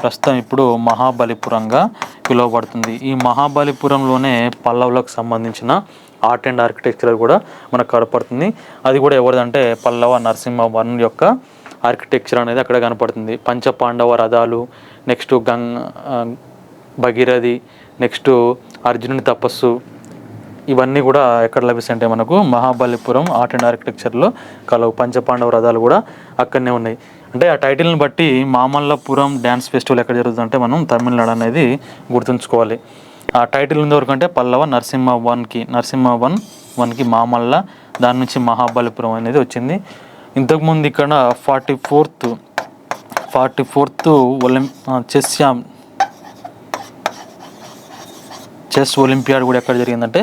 ప్రస్తుతం ఇప్పుడు మహాబలిపురంగా పిలువబడుతుంది. ఈ మహాబలిపురంలోనే పల్లవులకు సంబంధించిన ఆర్ట్ అండ్ ఆర్కిటెక్చర్ కూడా మనకు కనపడుతుంది. అది కూడా ఎవరిదంటే పల్లవ నరసింహవర్మ యొక్క ఆర్కిటెక్చర్ అనేది అక్కడ కనపడుతుంది. పంచపాండవ రథాలు, నెక్స్ట్ భగీరథి, నెక్స్ట్ అర్జునుని తపస్సు, ఇవన్నీ కూడా ఎక్కడ లభిస్తాయంటే మనకు మహాబలిపురం ఆర్ట్ అండ్ ఆర్కిటెక్చర్లో కలవు. పంచపాండవ రథాలు కూడా అక్కడనే ఉన్నాయి. అంటే ఆ టైటిల్ని బట్టి మామల్లపురం డ్యాన్స్ ఫెస్టివల్ ఎక్కడ జరుగుతుందంటే మనం తమిళనాడు అనేది గుర్తుంచుకోవాలి. ఆ టైటిల్ ఎంతవరకు అంటే పల్లవ నరసింహవన్కి మామల్ల, దాని నుంచి మహాబలిపురం అనేది వచ్చింది. ఇంతకుముందు ఇక్కడ 44th చెస్ ఒలింపియాడ్ కూడా ఎక్కడ జరిగిందంటే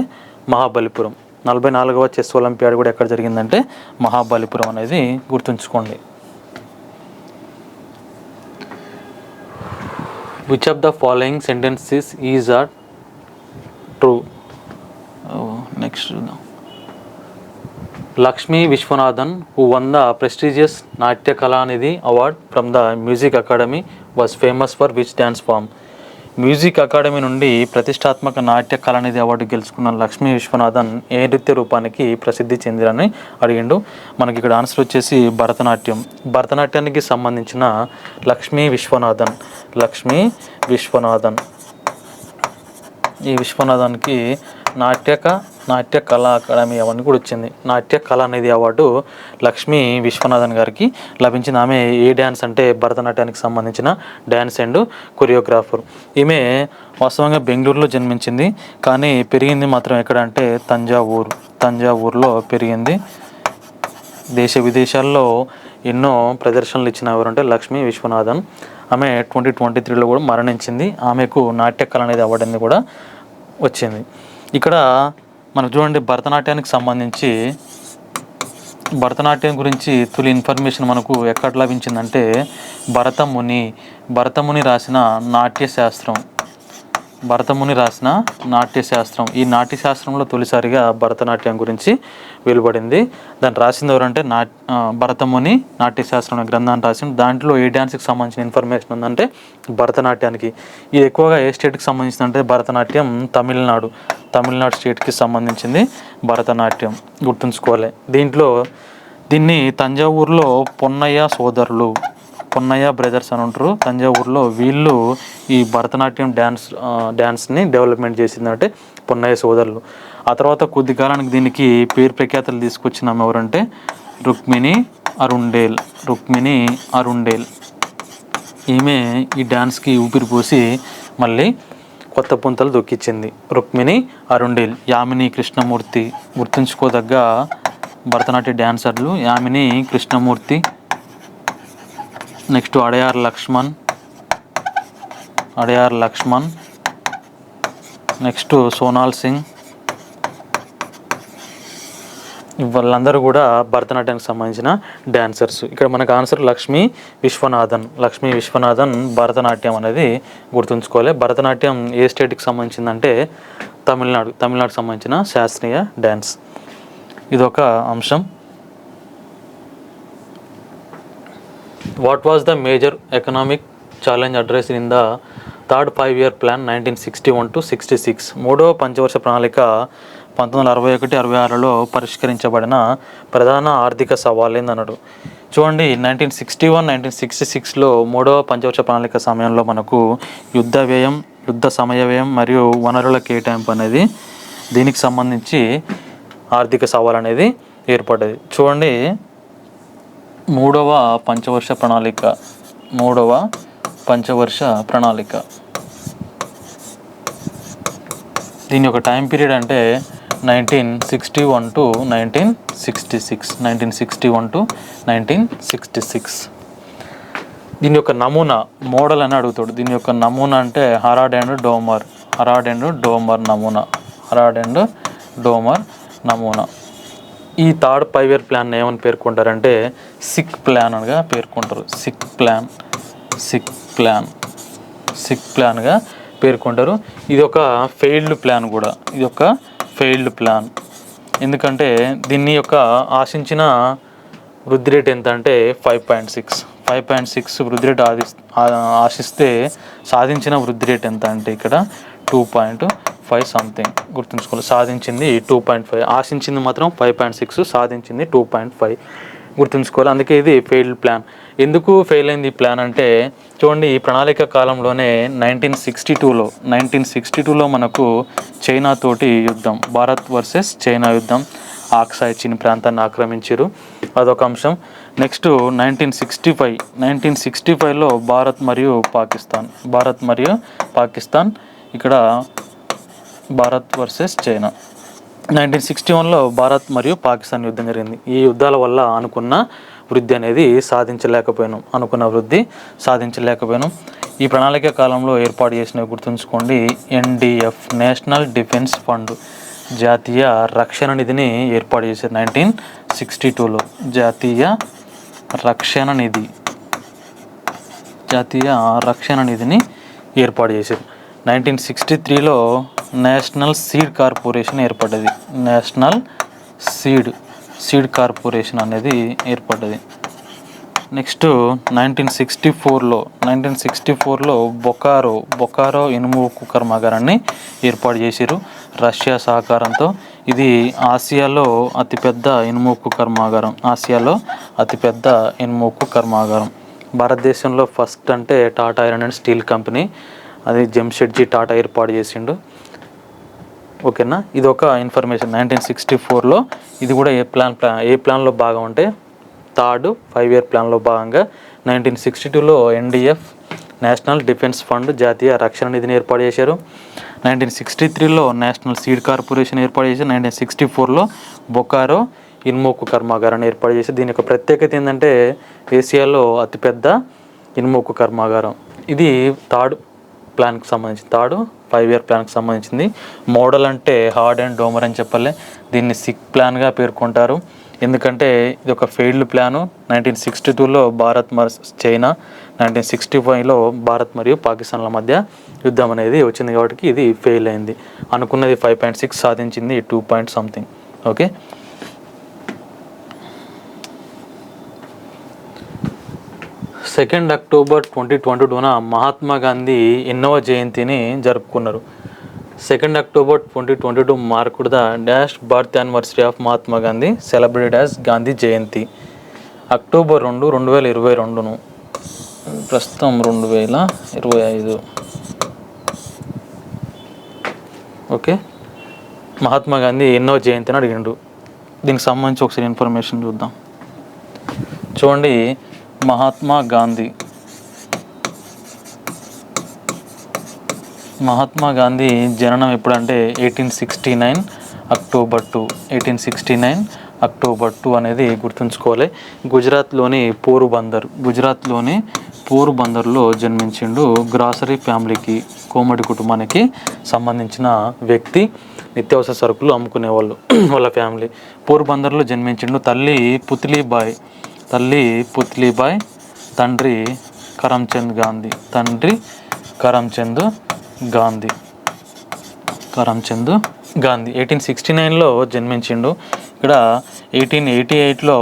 మహాబలిపురం. 44వ చెస్ ఒలింపియాడ్ కూడా ఎక్కడ జరిగిందంటే మహాబలిపురం అనేది గుర్తుంచుకోండి. Which of the following sentences is are true? Next Lakshmi Viswanathan who won the prestigious Natya Kalanidhi award from the music academy was famous for which dance form? Music academy నుండి ప్రతిష్టాత్మక నాట్య కళానిధి అవార్డు గెలుచుకున్న లక్ష్మీ విశ్వనాథన్ ఏ నృత్య రూపానికి ప్రసిద్ధి చెందిరని అడిగిండు. మనకి ఇక్కడ ఆన్సర్ వచ్చేసి భరతనాట్యానికి సంబంధించిన లక్ష్మీ విశ్వనాథన్. ఈ విశ్వనాథన్కి నాట్య కళా అకాడమీ అవార్డు కూడా వచ్చింది. నాట్య కళానిధి అవార్డు లక్ష్మీ విశ్వనాథన్ గారికి లభించింది. ఆమె ఏ డ్యాన్స్ అంటే భరతనాట్యానికి సంబంధించిన డ్యాన్స్ అండ్ కొరియోగ్రాఫర్. ఈమె వాస్తవంగా బెంగళూరులో జన్మించింది, కానీ పెరిగింది మాత్రం ఎక్కడ అంటే తంజావూరులో పెరిగింది. దేశ విదేశాల్లో ఎన్నో ప్రదర్శనలు ఇచ్చిన ఎవరంటే లక్ష్మీ విశ్వనాథన్. ఆమె 2023లో కూడా మరణించింది. ఆమెకు నాట్య కళానిధి అవార్డు అనేది కూడా వచ్చింది. ఇక్కడ మనం చూడండి భరతనాట్యం గురించి తొలి ఇన్ఫర్మేషన్ మనకు ఎక్కడ లభించిందంటే భరతముని రాసిన నాట్యశాస్త్రం. ఈ నాట్యశాస్త్రంలో తొలిసారిగా భరతనాట్యం గురించి వెలువడింది. దాన్ని రాసింది ఎవరంటే భరతముని నాట్యశాస్త్రం అనే గ్రంథాన్ని రాసింది. దాంట్లో ఏ డ్యాన్స్కి సంబంధించిన ఇన్ఫర్మేషన్ ఉందంటే భరతనాట్యానికి. ఇది ఎక్కువగా ఏ స్టేట్కి సంబంధించిందంటే భరతనాట్యం తమిళనాడు స్టేట్కి సంబంధించింది భరతనాట్యం, గుర్తుంచుకోవాలి. దీన్ని తంజావూరులో పొన్నయ్య పొన్నయ్య బ్రదర్స్ అని ఉంటారు తంజావూరులో. వీళ్ళు ఈ భరతనాట్యం డ్యాన్స్ని డెవలప్మెంట్ చేసిందంటే పొన్నయ్య సోదరులు. ఆ తర్వాత కొద్ది కాలానికి దీనికి పేరు ప్రఖ్యాతలు తీసుకొచ్చిన ఎవరంటే రుక్మిణి అరుండేల్. ఈమె ఈ డ్యాన్స్కి ఊపిరి పోసి మళ్ళీ కొత్త పుంతలు దొక్కించింది. రుక్మిణి అరుండేల్, యామిని కృష్ణమూర్తి గుర్తుంచుకోదగ్గ భరతనాట్య డ్యాన్సర్లు. Yamini Krishnamurthy, next Adyar Lakshman, next Sonal Singh. వాళ్ళందరూ కూడా భరతనాట్యానికి సంబంధించిన డ్యాన్సర్స్. ఇక్కడ మనకు ఆన్సర్ లక్ష్మీ విశ్వనాథన్ భరతనాట్యం అనేది గుర్తుంచుకోవాలి. భరతనాట్యం ఏ స్టేట్కి సంబంధించిందంటే తమిళనాడుకి సంబంధించిన శాస్త్రీయ డ్యాన్స్. ఇదొక అంశం. What was the major economic challenge address in the third 5-year plan 1961 to 66? మూడవ పంచవర్ష ప్రణాళిక 1961-66లో పరిష్కరించబడిన ప్రధాన ఆర్థిక సవాల్ ఏందన్నాడు. చూడండి, 1961-1966లో మూడవ పంచవర్ష ప్రణాళిక సమయంలో మనకు యుద్ధ సమయ వ్యయం మరియు వనరుల కేటాయింపు అనేది దీనికి సంబంధించి ఆర్థిక సవాల్ అనేది ఏర్పడ్డది. చూడండి, మూడవ పంచవర్ష ప్రణాళిక దీని యొక్క టైం పీరియడ్ అంటే 1961 to 1966. దీని యొక్క నమూనా మోడల్ అని అడుగుతాడు. దీని యొక్క నమూనా అంటే హరాడ్ అండ్ డోమర్ నమూనా. ఈ థర్డ్ 5-year ప్లాన్ ఏమని పేర్కొంటారంటే సిక్ ప్లాన్ అనగా పేర్కొంటారు. సిక్ ప్లాన్గా పేర్కొంటారు. ఇది ఒక ఫెయిల్డ్ ప్లాన్. ఎందుకంటే దీన్ని యొక్క ఆశించిన వృద్ధి రేట్ ఎంత అంటే 5.6 వృద్ధి రేట్ ఆశిస్తే సాధించిన వృద్ధి రేట్ ఎంత అంటే ఇక్కడ 2.5 సంథింగ్ గుర్తుంచుకోవాలి. సాధించింది 2.5, ఆశించింది మాత్రం 5.6, సాధించింది 2.5 గుర్తుంచుకోవాలి. అందుకే ఇది ఫెయిల్డ్ ప్లాన్. ఎందుకు ఫెయిల్ అయింది ఈ ప్లాన్ అంటే చూడండి, ఈ ప్రణాళిక కాలంలోనే 1962లో మనకు చైనా తోటి యుద్ధం, భారత్ వర్సెస్ చైనా యుద్ధం, ఆక్సాయ్ చీన్ ప్రాంతాన్ని ఆక్రమించారు, అదొక అంశం. నెక్స్ట్ 1965లో భారత్ మరియు పాకిస్తాన్ ఇక్కడ భారత్ వర్సెస్ చైనా. 1961లో భారత్ మరియు పాకిస్తాన్ యుద్ధం జరిగింది. ఈ యుద్ధాల వల్ల అనుకున్న వృద్ధి అనేది సాధించలేకపోయాను. ఈ ప్రణాళిక కాలంలో ఏర్పాటు చేసినవి గుర్తుంచుకోండి. NDF, నేషనల్ డిఫెన్స్ ఫండ్, జాతీయ రక్షణ నిధిని ఏర్పాటు చేశారు 1962లో. జాతీయ రక్షణ నిధిని ఏర్పాటు చేశారు. 1963లో నేషనల్ సీడ్ కార్పొరేషన్ ఏర్పడ్డది. నేషనల్ సీడ్ కార్పొరేషన్ అనేది ఏర్పడ్డది. నెక్స్ట్ 1964లో బొకారో ఇనుము ఉక్కు కర్మాగారాన్ని ఏర్పాటు చేశారు రష్యా సహకారంతో. ఇది ఆసియాలో అతిపెద్ద ఇనుము ఉక్కు కర్మాగారం. భారతదేశంలో ఫస్ట్ అంటే Tata iron and steel company, అది జంషెడ్జీ టాటా ఏర్పాటు చేసిండు. ఓకేనా, ఇది ఒక ఇన్ఫర్మేషన్. 1964లో ఇది కూడా ఏ ప్లాన్లో భాగం అంటే థర్డ్ 5-year ప్లాన్లో భాగంగా 1962లో NDF, నేషనల్ డిఫెన్స్ ఫండ్, జాతీయ రక్షణ నిధిని ఏర్పాటు చేశారు. 1963లో నేషనల్ సీడ్ కార్పొరేషన్ ఏర్పాటు చేశారు. 1964లో బొకారో ఇనుము ఉక్కు కర్మాగారాన్ని ఏర్పాటు చేశారు. దీని యొక్క ప్రత్యేకత ఏంటంటే ఏసియాలో అతిపెద్ద ఇనుము ఉక్కు కర్మాగారం. ఇది థర్డ్ 5-year ప్లాన్కి సంబంధించింది. మోడల్ అంటే హార్డ్ అండ్ డోమర్ అని చెప్పాలి. దీన్ని సిక్ ప్లాన్గా పేర్కొంటారు. ఎందుకంటే ఇది ఒక ఫెయిల్డ్ ప్లాను. 1962లో భారత్ వర్సెస్ చైనా, 1965లో భారత్ మరియు పాకిస్తాన్ల మధ్య యుద్ధం అనేది వచ్చింది కాబట్టి ఇది ఫెయిల్ అయింది. అనుకున్నది 5.6, సాధించింది 2 పాయింట్ సంథింగ్. ఓకే, October 2, 2022న మహాత్మా గాంధీ 8వ జయంతిని జరుపుకున్నారు. October 2, 2022 marked the dash birth anniversary of Mahatma Gandhi celebrated as Gandhi Jayanti. October 2, 2022ను ప్రస్తుతం 2025. ఓకే. మహాత్మా గాంధీ ఎన్నో జయంతి అని అడిగిండు. దీనికి సంబంధించి ఒకసారి ఇన్ఫర్మేషన్ చూద్దాం. చూడండి, మహాత్మా గాంధీ జననం ఎప్పుడంటే 1869 అక్టోబర్ 2. 1869 అక్టోబర్ 2 అనేది గుర్తుంచుకోవాలి. గుజరాత్లోని పోరుబందర్లో జన్మించిండు. గ్రాసరీ ఫ్యామిలీకి, కోమటి కుటుంబానికి సంబంధించిన వ్యక్తి. నిత్యావసర సరుకులు అమ్ముకునేవాళ్ళు వాళ్ళ ఫ్యామిలీ. పోరుబందర్లో జన్మించిండు. తల్లి పుత్లీబాయ్, తండ్రి కరమ్చంద్ గాంధీ. 1869లో జన్మించిండు. ఇక్కడ 1888లో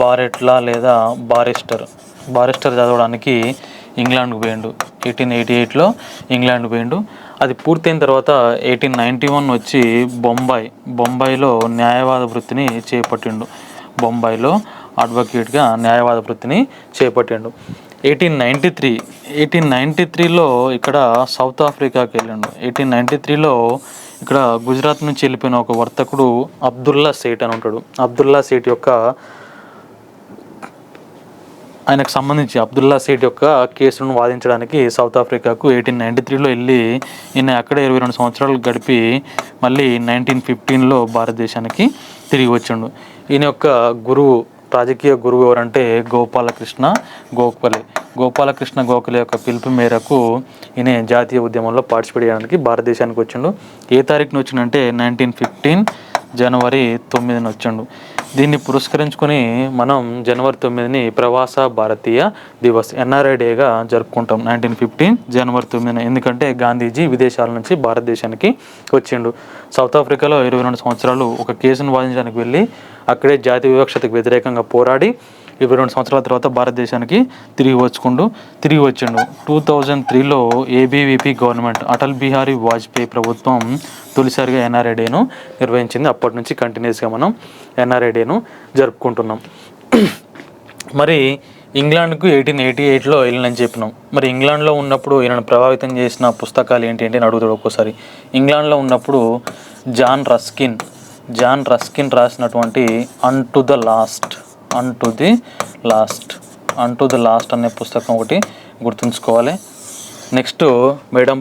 బారెట్లా లేదా బారిస్టర్ చదవడానికి ఇంగ్లాండ్కు పోయిండు. 1888లో ఇంగ్లాండ్ పోయిండు. అది పూర్తయిన తర్వాత 1891 వచ్చి బొంబాయిలో న్యాయవాద వృత్తిని చేపట్టిండు. బొంబాయిలో అడ్వకేట్గా న్యాయవాద వృత్తిని చేపట్టిండు. 1893లో ఇక్కడ సౌత్ ఆఫ్రికాకి వెళ్ళిండు. 1893లో ఇక్కడ గుజరాత్ నుంచి వెళ్ళిపోయిన ఒక వర్తకుడు అబ్దుల్లా సేఠ్ అని ఉంటాడు. అబ్దుల్లా సేఠ్ యొక్క కేసులను వాదించడానికి సౌత్ ఆఫ్రికాకు 1893లో వెళ్ళి ఈయన అక్కడే 22 సంవత్సరాలు గడిపి మళ్ళీ 1915లో భారతదేశానికి తిరిగి వచ్చిండు. ఈయన యొక్క రాజకీయ గురువు ఎవరంటే గోపాలకృష్ణ గోఖలే యొక్క పిలుపు మేరకు ఈయన జాతీయ ఉద్యమంలో పార్టిసిపేట్ చేయడానికి భారతదేశానికి వచ్చిండు. ఏ తారీఖున వచ్చిండంటే 1915 జనవరి 9 వచ్చిండు. దీన్ని పురస్కరించుకొని మనం జనవరి 9 ప్రవాస భారతీయ దివస్ NRI డేగా జరుపుకుంటాం. 1915 జనవరి 9. ఎందుకంటే గాంధీజీ విదేశాల నుంచి భారతదేశానికి వచ్చిండు. సౌత్ ఆఫ్రికాలో 22 సంవత్సరాలు ఒక కేసును వాదించడానికి వెళ్ళి అక్కడే జాతి వివక్షతకు వ్యతిరేకంగా పోరాడి 22 సంవత్సరాల తర్వాత భారతదేశానికి తిరిగి వచ్చిండు. 2003లో ABVP గవర్నమెంట్, అటల్ బిహారీ వాజ్పేయి ప్రభుత్వం తొలిసారిగా NRI డేను నిర్వహించింది. అప్పటి నుంచి కంటిన్యూస్గా మనం NRI డేను జరుపుకుంటున్నాం. మరి ఇంగ్లాండ్కు 1888లో వెళ్ళినని చెప్పినాం. మరి ఇంగ్లాండ్లో ఉన్నప్పుడు ఈయనను ప్రభావితం చేసిన పుస్తకాలు ఏంటి అని అడుగుతాడు ఒక్కోసారి. ఇంగ్లాండ్లో ఉన్నప్పుడు జాన్ రస్కిన్ రాసినటువంటి అన్ టు ద లాస్ట్ అనే పుస్తకం ఒకటి గుర్తుంచుకోవాలి. నెక్స్ట్ మేడం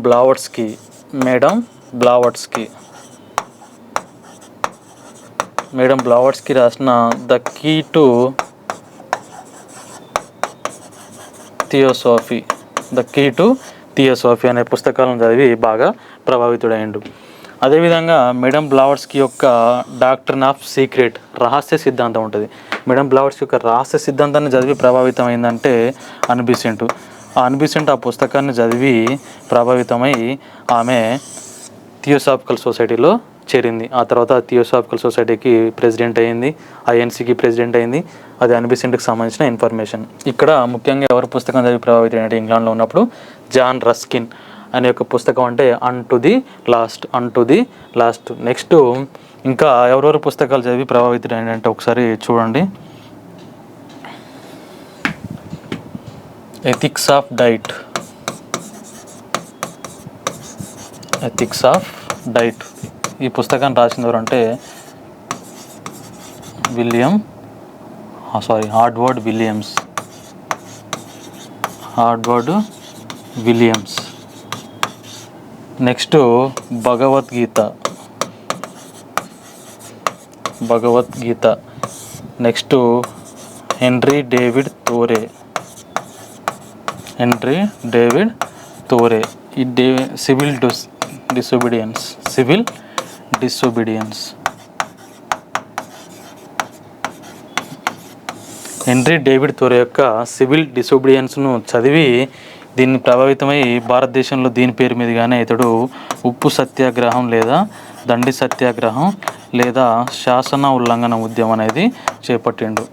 బ్లావట్స్కి రాసిన ద కీ టు థియోసాఫీ అనే పుస్తకాలను చదివి బాగా ప్రభావితుడైండు. అదేవిధంగా మేడం బ్లావట్స్కి యొక్క డాక్ట్రిన్ ఆఫ్ సీక్రెట్, రహస్య సిద్ధాంతం ఉంటుంది. మేడం బ్లావట్స్కి యొక్క రహస్య సిద్ధాంతాన్ని చదివి ప్రభావితం అయిందంటే అన్బిసెంట్ ఆ పుస్తకాన్ని చదివి ప్రభావితమై ఆమె థియోసాఫికల్ సొసైటీలో చేరింది. ఆ తర్వాత థియోసాఫికల్ సొసైటీకి ప్రెసిడెంట్ అయ్యింది, INCకి ప్రెసిడెంట్ అయింది. అది అన్బిసెంట్కి సంబంధించిన ఇన్ఫర్మేషన్. ఇక్కడ ముఖ్యంగా ఎవరి పుస్తకం చదివి ప్రభావితం అంటే ఇంగ్లాండ్లో ఉన్నప్పుడు జాన్ రస్కిన్ అనే ఒక పుస్తకం అంటే అన్ టు ది లాస్ట్. నెక్స్ట్ ఇంకా ఎవరెవరు పుస్తకాలు చదివి ప్రభావితులు ఏంటంటే ఒకసారి చూడండి. ఎథిక్స్ ఆఫ్ డైట్ ఈ పుస్తకాన్ని రాసింది ఎవరంటే Harvard Williams. Next Bhagavad Gita. Next Henry David Thoreau ఈ civil disobedience. Henry David Thoreau యొక్క సివిల్ డిసోబీడియన్స్ను చదివి దీన్ని ప్రభావితమై భారతదేశంలో దీని పేరు మీదుగానే ఇతడు ఉప్పు సత్యాగ్రహం లేదా దండి సత్యాగ్రహం లేదా శాసన ఉల్లంఘన ఉద్యమం అనేది చేపట్టిండు.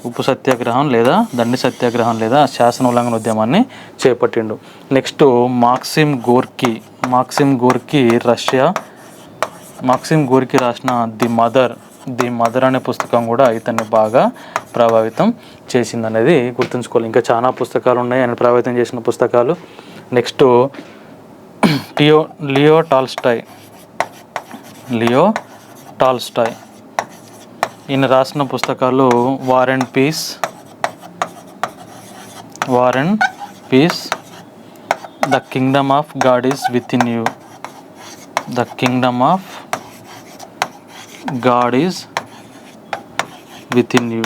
ఉప్పు సత్యాగ్రహం లేదా దండి సత్యాగ్రహం లేదా శాసన ఉల్లంఘన ఉద్యమాన్ని చేపట్టిండు. నెక్స్ట్ మాక్సిమ్ గోర్కీ రాసిన ది ది మదర్ అనే పుస్తకం కూడా ఇతన్ని బాగా ప్రభావితం చేసింది అనేది గుర్తుంచుకోవాలి. ఇంకా చాలా పుస్తకాలు ఉన్నాయి ఆయన ప్రభావితం చేసిన పుస్తకాలు. నెక్స్ట్ లియో టాల్స్టాయ్ ఈయన రాసిన పుస్తకాలు war and peace, the kingdom of God is within you, the kingdom of God is within you.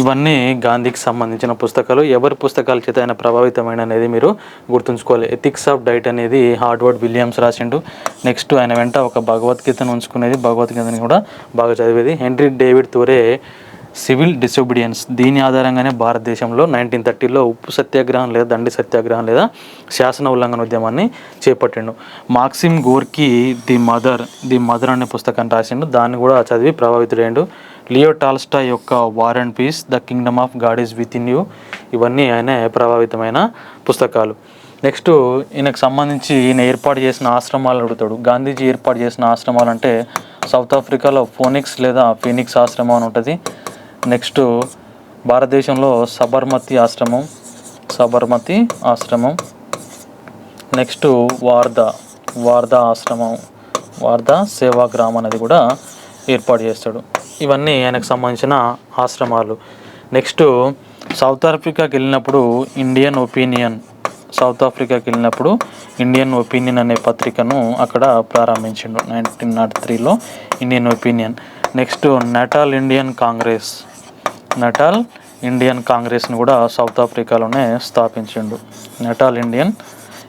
ఇవన్నీ గాంధీకి సంబంధించిన పుస్తకాలు. ఎవరి పుస్తకాల చేత ఆయన ప్రభావితమైన అనేది మీరు గుర్తుంచుకోవాలి. ఎథిక్స్ ఆఫ్ డైట్ అనేది హార్వర్డ్ విలియమ్స్ రాసిండు. నెక్స్ట్ ఆయన వెంట ఒక భగవద్గీతను ఉంచుకునేది, భగవద్గీతని కూడా బాగా చదివేది henry David Thore. Civil disobedience, దీని ఆధారంగానే భారతదేశంలో 1930లో ఉప్పు సత్యాగ్రహం లేదా దండి సత్యాగ్రహం లేదా శాసన ఉల్లంఘన ఉద్యమాన్ని చేపట్టిండు. మాక్సిమ్ గోర్కీ ది మదర్ అనే పుస్తకాన్ని రాసిండు, దాన్ని కూడా చదివి ప్రభావితుడైండు. లియో టాల్స్టాయ్ యొక్క war and peace, the kingdom of God is within you, ఇవన్నీ ఆయన ప్రభావితమైన పుస్తకాలు. నెక్స్ట్ ఈయనకు సంబంధించి ఈయన ఏర్పాటు చేసిన ఆశ్రమాలు అడుగుతాడు. గాంధీజీ ఏర్పాటు చేసిన ఆశ్రమాలు అంటే సౌత్ ఆఫ్రికాలో ఫోనిక్స్ లేదా ఫీనిక్స్ ఆశ్రమం అని ఉంటుంది. నెక్స్ట్ భారతదేశంలో సబర్మతి ఆశ్రమం. నెక్స్ట్ వార్దా ఆశ్రమం, వార్దా సేవాగ్రామ్ అనేది కూడా ఏర్పాటు చేస్తాడు. ఇవన్నీ ఆయనకు సంబంధించిన ఆశ్రమాలు. నెక్స్ట్ సౌత్ ఆఫ్రికాకి వెళ్ళినప్పుడు ఇండియన్ ఒపీనియన్ అనే పత్రికను అక్కడ ప్రారంభించిండు 1903లో, ఇండియన్ ఒపీనియన్. నెక్స్ట్ నటాల్ ఇండియన్ కాంగ్రెస్ని కూడా సౌత్ ఆఫ్రికాలోనే స్థాపించిండు.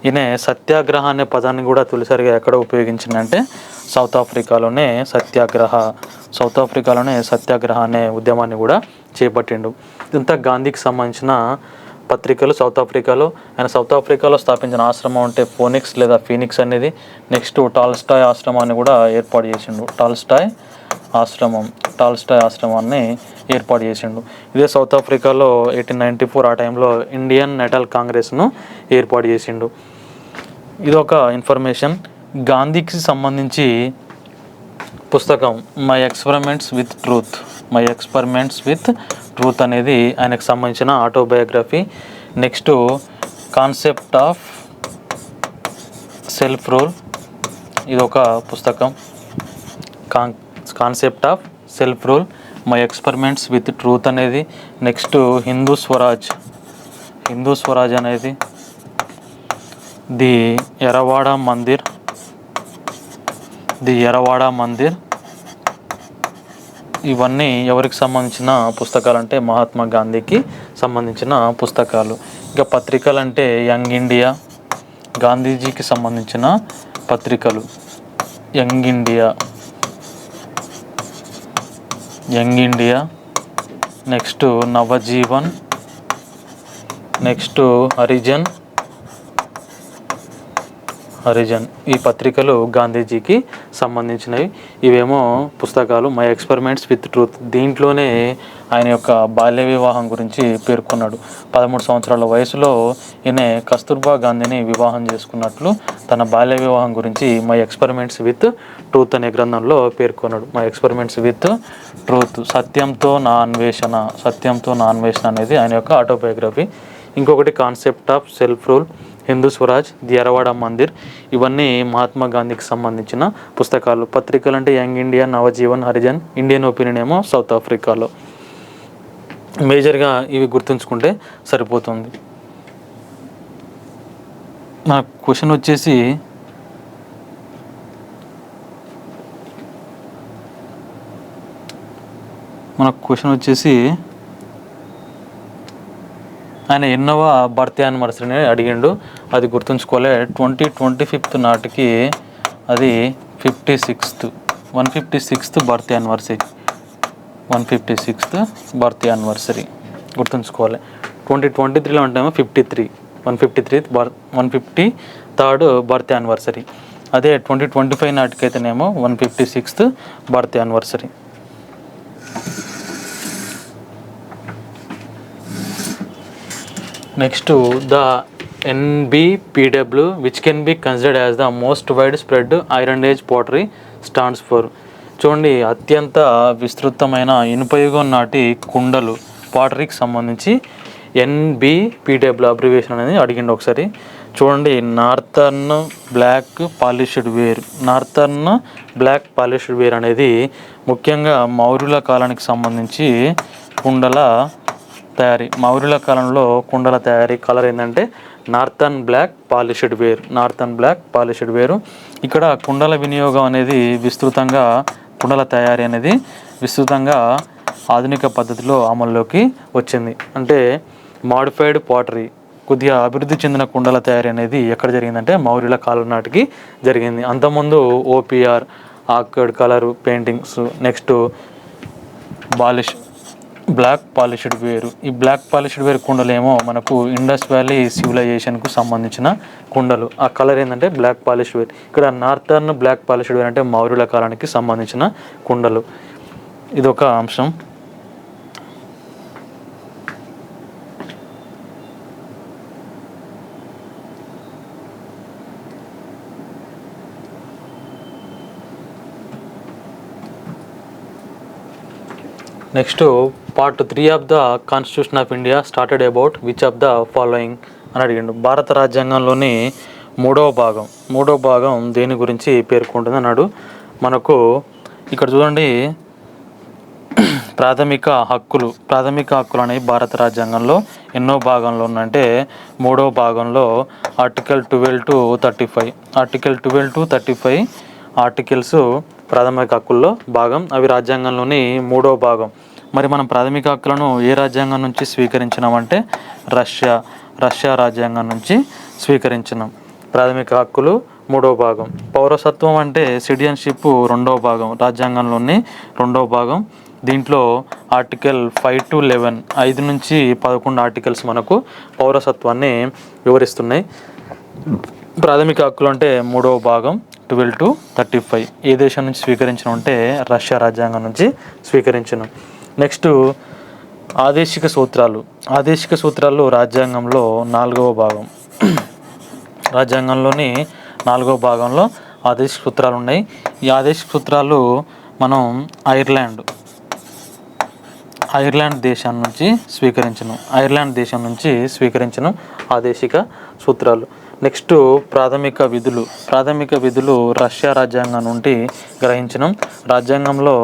ఈయన సత్యాగ్రహ అనే పదాన్ని కూడా తొలిసారిగా ఎక్కడ ఉపయోగించిందంటే సౌత్ ఆఫ్రికాలోనే సత్యాగ్రహ అనే ఉద్యమాన్ని కూడా చేపట్టిండు. ఇదంతా గాంధీకి సంబంధించిన పత్రికలు. సౌత్ ఆఫ్రికాలో స్థాపించిన ఆశ్రమం అంటే ఫోనిక్స్ లేదా ఫీనిక్స్ అనేది. నెక్స్ట్ టాల్స్టాయ్ ఆశ్రమాన్ని కూడా ఏర్పాటు చేసిండు. టాల్స్టాయ్ ఆశ్రమాన్ని ఏర్పాటు చేసిండు. ఇదే సౌత్ ఆఫ్రికాలో 1894 ఆ టైంలో ఇండియన్ నేషనల్ కాంగ్రెస్ను ఏర్పాటు చేసిండు. ఇదొక ఇన్ఫర్మేషన్. గాంధీకి సంబంధించి పుస్తకం మై ఎక్స్పెరిమెంట్స్ విత్ ట్రూత్ అనేది ఆయనకు సంబంధించిన autobiography. Next concept of self rule, ఇదొక పుస్తకం. Concept of self rule, my experiments with truth అనేది. నెక్స్ట్ హిందూ స్వరాజ్ అనేది. ది ఎరవాడ మందిర్. ఇవన్నీ ఎవరికి సంబంధించిన పుస్తకాలు అంటే మహాత్మా గాంధీకి సంబంధించిన పుస్తకాలు. ఇంకా పత్రికలు అంటే యంగ్ ఇండియా, గాంధీజీకి సంబంధించిన పత్రికలు young India. Next Navjivan, next Harijan. ఈ పత్రికలు గాంధీజీకి సంబంధించినవి. ఇవేమో పుస్తకాలు. మై ఎక్స్పెరిమెంట్స్ విత్ ట్రూత్, దీంట్లోనే ఆయన యొక్క బాల్య వివాహం గురించి పేర్కొన్నాడు. 13 సంవత్సరాల వయసులో ఈయన కస్తూర్బా గాంధీని వివాహం చేసుకున్నట్లు తన బాల్య వివాహం గురించి మై ఎక్స్పెరిమెంట్స్ విత్ ట్రూత్ అనే గ్రంథంలో పేర్కొన్నాడు. మై ఎక్స్పెరిమెంట్స్ విత్ ట్రూత్, సత్యంతో నా అన్వేషణ అనేది ఆయన యొక్క ఆటోబయోగ్రఫీ. ఇంకొకటి concept of self rule, Hindu Swaraj, the Yerwada Mandir. ఇవన్నీ మహాత్మా గాంధీకి సంబంధించిన పుస్తకాలు. పత్రికలు అంటే young India, Navjivan, Harijan. Indian opinion ఏమో సౌత్ ఆఫ్రికాలో. మేజర్గా ఇవి గుర్తుంచుకుంటే సరిపోతుంది. మన క్వశ్చన్ వచ్చేసి ఆయన ఎన్నవ బర్త్ యానివర్సరీని అడిగిండు, అది గుర్తుంచుకోలే. 2025 నాటికి అది 156th బర్త్ యానివర్సరీ గుర్తుంచుకోవాలి. 2023లో అంటేమో 153rd బర్త్ యానివర్సరీ. అదే 2025 నాటికైతేనేమో 156th birth anniversary. Next the NBPW which can be considered as the most widespread Iron Age pottery stands for. చూడండి, అత్యంత విస్తృతమైన ఇనుపయుగం నాటి కుండలు పాటరీకి సంబంధించి NBPW అబ్రివేషన్ అనేది అడిగిండు ఒకసారి. చూడండి, northern black polished ware. Northern black polished ware అనేది ముఖ్యంగా మౌర్యుల కాలానికి సంబంధించి కుండల తయారీ. మౌర్యుల కాలంలో కుండల తయారీ కలర్ ఏంటంటే northern black polished ware. Northern black polished ware. ఇక్కడ కుండల వినియోగం అనేది విస్తృతంగా, కుండల తయారీ అనేది విస్తృతంగా ఆధునిక పద్ధతిలో అమల్లోకి వచ్చింది. అంటే మాడిఫైడ్ పాటరీ, కొద్దిగా అభివృద్ధి చెందిన కుండల తయారీ అనేది ఎక్కడ జరిగిందంటే మౌర్యుల కాలం నాటికి జరిగింది. అంతకుముందు OPR ఆక్వర్డ్ colour paintings, next black polished ware. ఈ బ్లాక్ పాలిష్డ్ వేర్ కుండలు ఏమో మనకు ఇండస్ వ్యాలీ సివిలైజేషన్కు సంబంధించిన కుండలు. ఆ కలర్ ఏంటంటే బ్లాక్ పాలిష్డ్ వేర్. ఇక్కడ నార్థర్న్ బ్లాక్ పాలిష్డ్ వేర్ అంటే మౌర్యుల కాలానికి సంబంధించిన కుండలు. ఇదొక అంశం. Next part 3 of the constitution of India started about which of the following అని అడిగిండు. భారత రాజ్యాంగంలోని మూడవ భాగం దేని గురించి పేర్కొంటుంది అన్నాడు. మనకు ఇక్కడ చూడండి, ప్రాథమిక హక్కులు అనేవి భారత రాజ్యాంగంలో ఎన్నో భాగంలో ఉన్నాయంటే మూడవ భాగంలో article 12 to 35. Article 12 to 35 articles ప్రాథమిక హక్కుల్లో భాగం. అవి రాజ్యాంగంలోని మూడవ భాగం. మరి మనం ప్రాథమిక హక్కులను ఏ రాజ్యాంగం నుంచి స్వీకరించినామంటే రష్యా రాజ్యాంగం నుంచి స్వీకరించినాం. ప్రాథమిక హక్కులు మూడవ భాగం. పౌరసత్వం అంటే సిటిజన్షిప్ రెండవ భాగం, రాజ్యాంగంలోని రెండవ భాగం. దీంట్లో ఆర్టికల్ 5 to 11, 5 నుంచి 11 ఆర్టికల్స్ మనకు పౌరసత్వాన్ని వివరిస్తున్నాయి. ప్రాథమిక హక్కులు అంటే మూడవ భాగం 12 to 35. ఏ దేశం నుంచి స్వీకరించడం అంటే రష్యా రాజ్యాంగం నుంచి స్వీకరించడం. నెక్స్ట్ ఆదేశిక సూత్రాలు రాజ్యాంగంలో 4వ భాగం. రాజ్యాంగంలోని 4వ భాగంలో ఆదేశిక సూత్రాలు ఉన్నాయి. ఈ ఆదేశిక సూత్రాలు మనం ఐర్లాండ్ దేశం నుంచి స్వీకరించిన ఆదేశిక సూత్రాలు. నెక్స్ట్ ప్రాథమిక విధులు రష్యా రాజ్యాంగం నుండి గ్రహించడం. రాజ్యాంగంలో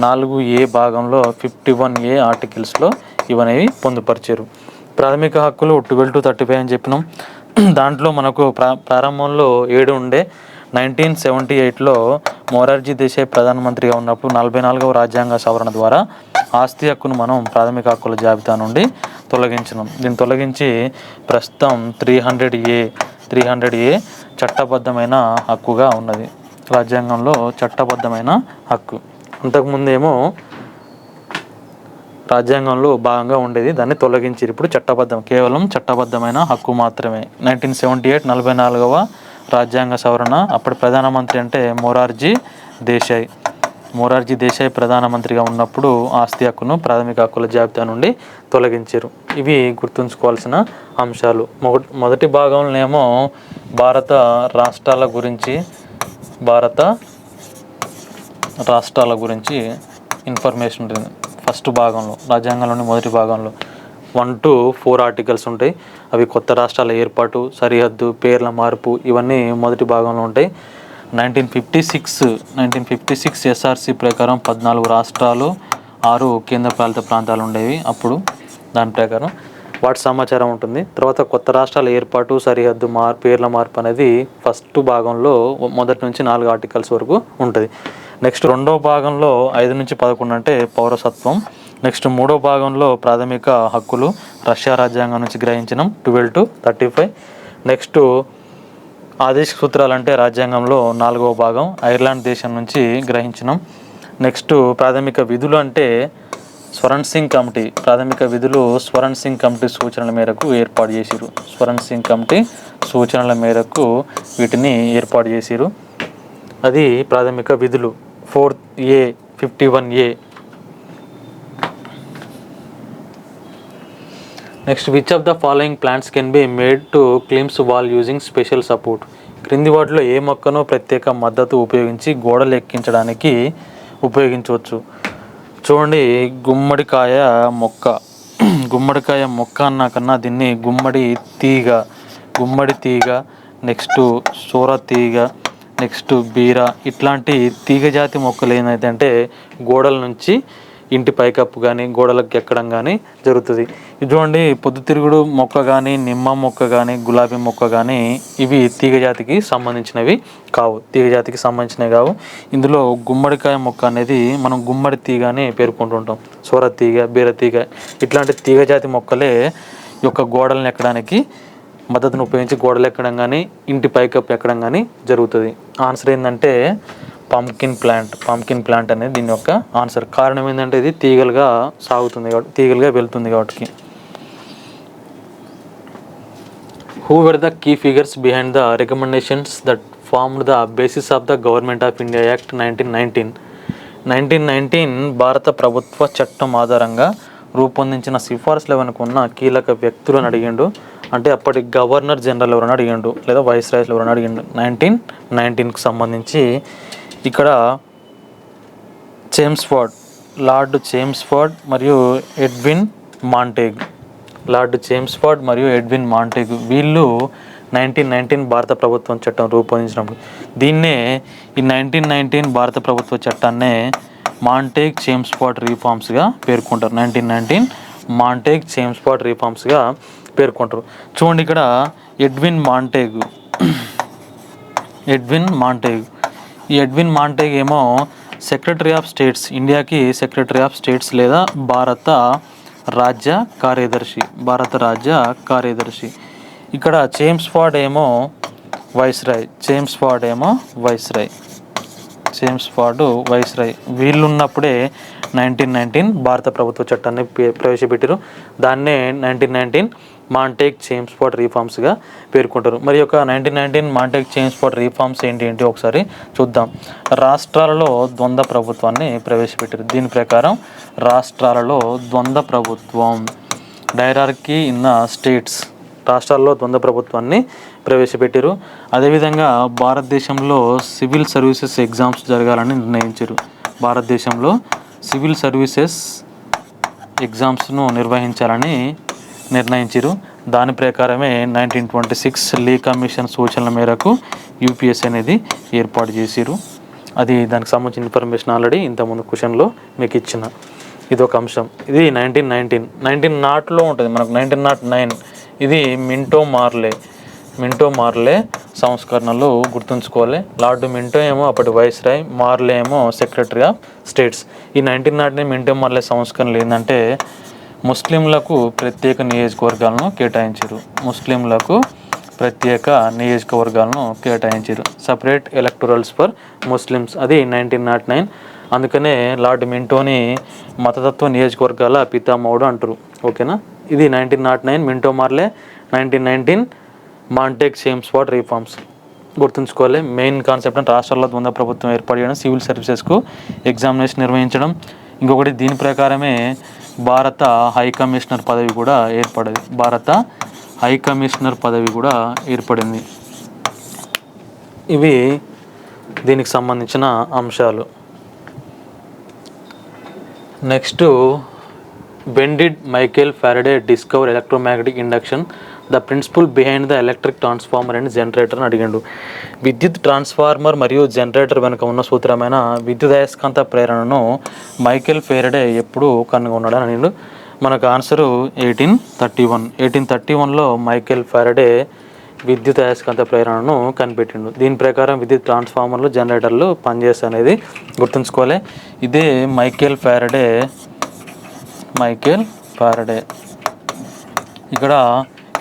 4A భాగంలో 51A ఆర్టికల్స్లో ఇవనేవి పొందుపరిచారు. ప్రాథమిక హక్కులు 12 to 35 అని చెప్పినాం. దాంట్లో మనకు ప్రారంభంలో 7 ఉండే. 1978లో మొరార్జీ దేశాయ్ ప్రధానమంత్రిగా ఉన్నప్పుడు 44వ రాజ్యాంగ సవరణ ద్వారా ఆస్తి హక్కును మనం ప్రాథమిక హక్కుల జాబితా నుండి తొలగించినాం. దీన్ని తొలగించి ప్రస్తుతం 300A చట్టబద్ధమైన హక్కుగా ఉన్నది. రాజ్యాంగంలో చట్టబద్ధమైన హక్కు. అంతకుముందేమో రాజ్యాంగంలో భాగంగా ఉండేది, దాన్ని తొలగించి ఇప్పుడు కేవలం చట్టబద్ధమైన హక్కు మాత్రమే. 1978 44వ రాజ్యాంగ సవరణ. అప్పటి ప్రధానమంత్రి అంటే మొరార్జీ దేశాయ్ ప్రధానమంత్రిగా ఉన్నప్పుడు ఆస్తి హక్కును ప్రాథమిక హక్కుల జాబితా నుండి తొలగించారు. ఇవి గుర్తుంచుకోవాల్సిన అంశాలు. మొదటి భాగంలోనేమో భారత రాష్ట్రాల గురించి ఇన్ఫర్మేషన్ ఉంటుంది. ఫస్ట్ భాగంలో రాజ్యాంగంలోని మొదటి భాగంలో 1 to 4 ఆర్టికల్స్ ఉంటాయి. అవి కొత్త రాష్ట్రాల ఏర్పాటు, సరిహద్దు, పేర్ల మార్పు, ఇవన్నీ మొదటి భాగంలో ఉంటాయి. 1956 SRC ప్రకారం 14 రాష్ట్రాలు, 6 కేంద్రపాలిత ప్రాంతాలు ఉండేవి. అప్పుడు దాని ప్రకారం వాటి సమాచారం ఉంటుంది. తర్వాత కొత్త రాష్ట్రాల ఏర్పాటు, సరిహద్దు, పేర్ల మార్పు అనేది ఫస్ట్ భాగంలో మొదటి నుంచి 4 ఆర్టికల్స్ వరకు ఉంటుంది. నెక్స్ట్ రెండవ భాగంలో 5 నుంచి 11 అంటే పౌరసత్వం. నెక్స్ట్ మూడో భాగంలో ప్రాథమిక హక్కులు రష్యా రాజ్యాంగం నుంచి గ్రహించినాం 12 to 35. నెక్స్ట్ ఆదేశిక సూత్రాలు అంటే రాజ్యాంగంలో 4వ భాగం ఐర్లాండ్ దేశం నుంచి గ్రహించినాం. నెక్స్ట్ ప్రాథమిక విధులు అంటే స్వరణ్ సింగ్ కమిటీ. ప్రాథమిక విధులు స్వరణ్ సింగ్ కమిటీ సూచనల మేరకు ఏర్పాటు చేసిరు. స్వరణ్ సింగ్ కమిటీ సూచనల మేరకు వీటిని ఏర్పాటు చేసిరు. అది ప్రాథమిక విధులు. 4A 51A. Next which of the following plants can be made to క్లిమ్స్ wall using special support. క్రింది వాటిలో ఏ మొక్కను ప్రత్యేక మద్దతు ఉపయోగించి గోడలు ఎక్కించడానికి ఉపయోగించవచ్చు. చూడండి, గుమ్మడికాయ మొక్క. గుమ్మడికాయ మొక్క అన్నా కన్నా దీన్ని గుమ్మడి తీగ, నెక్స్ట్ సోర తీగ, నెక్స్ట్ బీర, ఇట్లాంటి తీగ జాతి మొక్కలు ఏమైతే గోడల నుంచి ఇంటి పైకప్పు కానీ గోడలకు ఎక్కడం కానీ జరుగుతుంది. ఇది చూడండి, పొద్దుతిరుగుడు మొక్క కానీ, నిమ్మ మొక్క కానీ, గులాబీ మొక్క కానీ ఇవి తీగ జాతికి సంబంధించినవి కావు. ఇందులో గుమ్మడికాయ మొక్క అనేది మనం గుమ్మడి తీగ అని పేర్కొంటుంటాం. సోర తీగ, బీర తీగ ఇట్లాంటి తీగ జాతి మొక్కలే యొక్క గోడలను ఎక్కడానికి మద్దతును ఉపయోగించి గోడలు ఎక్కడం కానీ ఇంటి పైకప్పు ఎక్కడం కానీ జరుగుతుంది. ఆన్సర్ ఏంటంటే పంకిన్ ప్లాంట్ అనేది దీని యొక్క ఆన్సర్. కారణం ఏంటంటే ఇది తీగలుగా సాగుతుంది కాబట్టి, తీగలుగా వెళ్తుంది కాబట్టి. Who were the key figures behind the recommendations that formed the basis of the government of India act 1919 భారత ప్రభుత్వ చట్టం ఆధారంగా రూపొందించిన సిఫార్సులు వెనుక ఉన్న కీలక వ్యక్తులను అడిగిండు. అంటే అప్పటి గవర్నర్ జనరల్ ఎవరైనా అడిగిండు, లేదా వైస్ రాయ్స్ ఎవరైనా అడిగిండు. 1919కి సంబంధించి ఇక్కడ లార్డ్ చేమ్స్ఫోర్డ్ మరియు ఎడ్విన్ మాంటేగ్ వీళ్ళు 1919 భారత ప్రభుత్వం చట్టం రూపొందించినప్పుడు దీన్నే ఈ 1919 భారత ప్రభుత్వ చట్టాన్నే మాంటేగ్ చేమ్స్ఫోర్డ్ రిఫార్మ్స్గా పేర్కొంటారు. 1919 మాంటేగ్ చేమ్స్ఫోర్డ్ రిఫార్మ్స్గా పేర్కొంటారు. చూడండి, ఇక్కడ ఎడ్విన్ మాంటేగ్ ఏమో సెక్రటరీ ఆఫ్ స్టేట్స్, ఇండియాకి సెక్రటరీ ఆఫ్ స్టేట్స్ లేదా భారత రాజ్య కార్యదర్శి. ఇక్కడ చేమ్స్ఫోర్డ్ ఏమో వైస్రాయ్. వీళ్ళున్నప్పుడే 1919 భారత ప్రభుత్వ చట్టాన్ని ప్రవేశపెట్టారు. దాన్నే 1919 మాంటేగ్ చేమ్స్ఫోర్డ్ రిఫార్మ్స్గా పేర్కొంటారు. మరి యొక్క 1919 మాంటేగ్ చేమ్స్ఫోర్డ్ రిఫార్మ్స్ ఏంటి ఒకసారి చూద్దాం. రాష్ట్రాలలో ద్వంద్వ ప్రభుత్వాన్ని ప్రవేశపెట్టారు. దీని ప్రకారం రాష్ట్రాలలో ద్వంద్వ ప్రభుత్వం, డైరార్కీ ఇన్ ద స్టేట్స్, రాష్ట్రాల్లో ద్వంద్వ ప్రభుత్వాన్ని ప్రవేశపెట్టారు. అదేవిధంగా భారతదేశంలో సివిల్ సర్వీసెస్ ఎగ్జామ్స్ జరగాలని నిర్ణయించారు. భారతదేశంలో సివిల్ సర్వీసెస్ ఎగ్జామ్స్ను నిర్వహించాలని నిర్ణయించారు. దాని ప్రకారమే 1926 లీ కమిషన్ సూచనల మేరకు యూపీఎస్సీ అనేది ఏర్పాటు చేశారు. అది దానికి సంబంధించిన ఇన్ఫర్మేషన్ ఆల్రెడీ ఇంతకుముందు క్వశ్చన్లో మీకు ఇచ్చిన ఇది ఒక అంశం. ఇది 1919లో ఉంటుంది మనకు. 1909 ఇది మింటో మార్లే సంస్కరణలు గుర్తుంచుకోవాలి. లార్డ్ మింటో ఏమో అప్పటి వైస్రాయ్, మార్లే ఏమో సెక్రటరీ ఆఫ్ స్టేట్స్. ఈ 1909 మింటో మార్లే సంస్కరణలు ఏంటంటే ముస్లింలకు ప్రత్యేక నియోజకవర్గాలను కేటాయించారు. సపరేట్ ఎలక్టోరల్స్ ఫర్ ముస్లిమ్స్, అది 1909. అందుకనే లార్డ్ మింటోని మతతత్వ నియోజకవర్గాల పితామహుడు అంటారు. ఓకేనా. ఇది 1909 మింటో మార్లే, 1919 మాంటేగ్ చేమ్స్ఫోర్డ్ రిఫార్మ్స్ గుర్తుంచుకోవాలి. మెయిన్ కాన్సెప్ట్ అంటే రాష్ట్రాల్లో ద్వంద్వ ప్రభుత్వం ఏర్పాటు చేయడం, సివిల్ సర్వీసెస్కు ఎగ్జామినేషన్ నిర్వహించడం. ఇంకొకటి దీని ప్రకారమే భారత హై కమిషనర్ పదవి కూడా ఏర్పడింది. ఇవి దీనికి సంబంధించిన అంశాలు. Next, when did Michael Faraday discover electromagnetic induction, the principle behind the electric transformer and generator అని అడిగాడు. విద్యుత్ ట్రాన్స్ఫార్మర్ మరియు జనరేటర్ వెనుక ఉన్న సూత్రమైన విద్యుదయస్కాంత ప్రేరణను మైకేల్ ఫెరడే ఎప్పుడు కనుగొన్నాడు అని అడిగాడు. మనకు ఆన్సరు 1831లో మైకేల్ ఫెరడే విద్యుత్ అయస్కాంత ప్రేరణను కనిపెట్టిండు. దీని ప్రకారం విద్యుత్ ట్రాన్స్ఫార్మర్లు, జనరేటర్లు పనిచేస్తాయి అనేది గుర్తుంచుకోవాలి. ఇదే మైకేల్ ఫెరడే. ఇక్కడ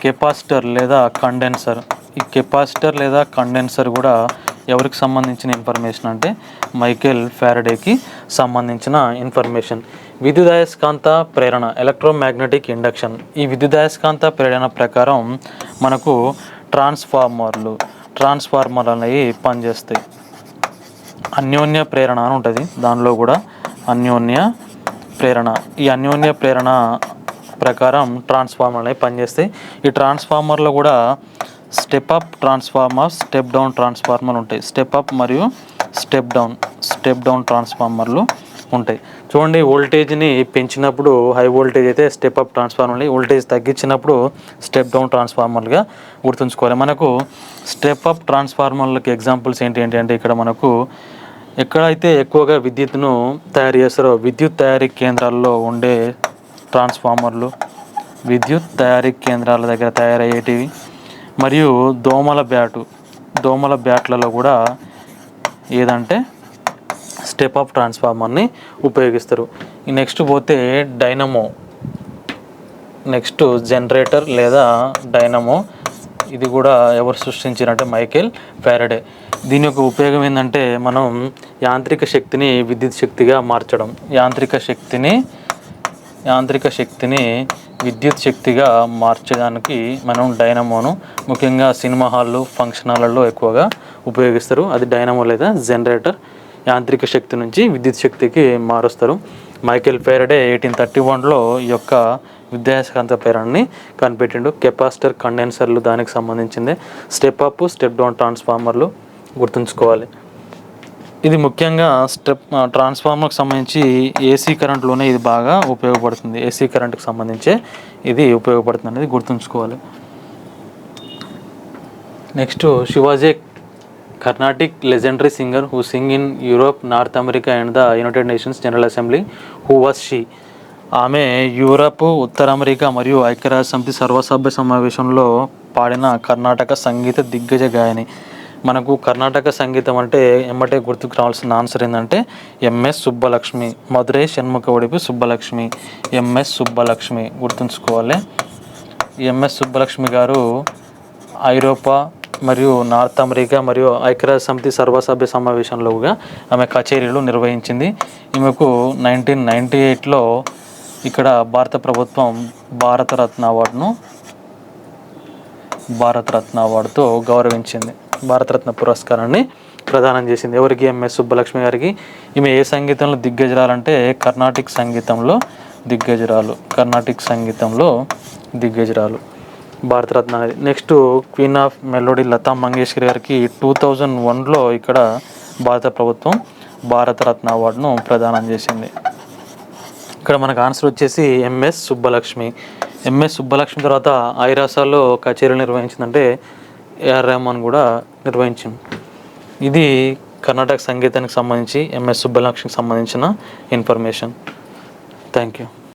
కెపాసిటర్ లేదా కండెన్సర్, ఈ కెపాసిటర్ లేదా కండెన్సర్ కూడా ఎవరికి సంబంధించిన ఇన్ఫర్మేషన్ అంటే మైకేల్ ఫెరడేకి సంబంధించిన ఇన్ఫర్మేషన్. విద్యుదయస్కాంత ప్రేరణ, ఎలక్ట్రోమాగ్నెటిక్ ఇండక్షన్. ఈ విద్యుదయస్కాంత ప్రేరణ ప్రకారం మనకు ట్రాన్స్ఫార్మర్ అనేవి పనిచేస్తాయి. అన్యోన్య ప్రేరణ అని ఉంటుంది, దానిలో కూడా అన్యోన్య ప్రేరణ. ఈ అన్యోన్య ప్రేరణ ప్రకారం ట్రాన్స్ఫార్మర్ అనేవి పనిచేస్తాయి. ఈ ట్రాన్స్ఫార్మర్లో కూడా step up transformer, step down transformer ఉంటాయి. స్టెప్ అప్ మరియు స్టెప్ డౌన్ ట్రాన్స్ఫార్మర్లు ఉంటాయి. చూడండి, వోల్టేజ్ని పెంచినప్పుడు హై వోల్టేజ్ అయితే స్టెప్ అప్ ట్రాన్స్ఫార్మర్లు, వోల్టేజ్ తగ్గించినప్పుడు స్టెప్ డౌన్ ట్రాన్స్ఫార్మర్లుగా గుర్తుంచుకోవాలి. మనకు స్టెప్ అప్ ట్రాన్స్ఫార్మర్లకి ఎగ్జాంపుల్స్ ఏంటి అంటే ఇక్కడ మనకు ఎక్కడైతే ఎక్కువగా విద్యుత్తును తయారు చేస్తారో విద్యుత్ తయారీ కేంద్రాల్లో ఉండే ట్రాన్స్ఫార్మర్లు, విద్యుత్ తయారీ కేంద్రాల దగ్గర తయారయ్యేటివి, మరియు దోమల బ్యాట్లలో కూడా ఏదంటే స్టెప్ అప్ ట్రాన్స్ఫార్మర్ని ఉపయోగిస్తారు. నెక్స్ట్ పోతే డైనమో, నెక్స్ట్ జనరేటర్ లేదా డైనమో. ఇది కూడా ఎవరు సృష్టించారంటే మైకేల్ ఫారడే. దీని యొక్క ఉపయోగం ఏంటంటే మనం యాంత్రిక శక్తిని విద్యుత్ శక్తిగా మార్చడం, యాంత్రిక శక్తిని విద్యుత్ శక్తిగా మార్చడానికి మనం డైనమోను ముఖ్యంగా సినిమా హాళ్ళు, ఫంక్షన్ హాళ్ళల్లో ఎక్కువగా ఉపయోగిస్తారు. అది డైనమో లేదా జనరేటర్. యాంత్రిక శక్తి నుంచి విద్యుత్ శక్తికి మారుస్తారు. మైకేల్ ఫారడే 1831లో ఈ యొక్క విద్యుదయస్కాంత ప్రేరణని కనిపెట్టిండు. కెపాసిటర్, కండెన్సర్లు దానికి సంబంధించిందే. స్టెప్ అప్, స్టెప్ డౌన్ ట్రాన్స్ఫార్మర్లు గుర్తుంచుకోవాలి. ఇది ముఖ్యంగా ట్రాన్స్ఫార్మర్కి సంబంధించి ఏసీ కరెంట్లోనే ఇది బాగా ఉపయోగపడుతుంది. ఏసీ కరెంట్కి సంబంధించే ఇది ఉపయోగపడుతుంది అనేది గుర్తుంచుకోవాలి. Next, Shivaji Carnatic legendary singer who Singh in Europe, north America and the United nations general assembly. Who was she? ఆమె యూరప్, ఉత్తర అమెరికా మరియు ఐక్యరాజ్య సమితి సర్వసభ్య సమావేశంలో పాడిన కర్ణాటక సంగీత దిగ్గజ గాయని. మనకు కర్ణాటక సంగీతం అంటే ఎమ్మటే గుర్తుకు రావాల్సిన ఆన్సర్ ఏంటంటే ఎంఎస్ సుబ్బలక్ష్మి. మధురై షణ్ముఖ ఒడిపి సుబ్బలక్ష్మి, ఎంఎస్ సుబ్బలక్ష్మి గుర్తుంచుకోవాలి. ఎంఎస్ సుబ్బలక్ష్మి గారు ఐరోపా మరియు నార్త్ అమెరికా మరియు ఐక్యరాజ్య సమితి సర్వసభ్య సమావేశంలోగా ఆమె కచేరీలు నిర్వహించింది. ఈమెకు 1998లో ఇక్కడ భారత ప్రభుత్వం భారతరత్న అవార్డుతో గౌరవించింది. భారతరత్న పురస్కారాన్ని ప్రదానం చేసింది. ఎవరికి? ఎంఎస్ సుబ్బలక్ష్మి గారికి. ఈమె ఏ సంగీతంలో దిగ్గజరాలంటే కర్ణాటిక్ సంగీతంలో దిగ్గజరాలు భారతరత్న అనేది. Next, queen of melody Lata Mangeshkar గారికి 2001లో ఇక్కడ భారత ప్రభుత్వం భారతరత్న అవార్డును ప్రదానం చేసింది. ఇక్కడ మనకు ఆన్సర్ వచ్చేసి ఎంఎస్ సుబ్బలక్ష్మి. ఎంఎస్ సుబ్బలక్ష్మి తర్వాత ఐరాసాలో కచేరీలు నిర్వహించిందంటే ఏఆర్ రెహమాన్ కూడా నిర్వహించింది. ఇది కర్ణాటక సంగీతానికి సంబంధించి ఎంఎస్ సుబ్బలక్ష్మికి సంబంధించిన ఇన్ఫర్మేషన్. Thank you.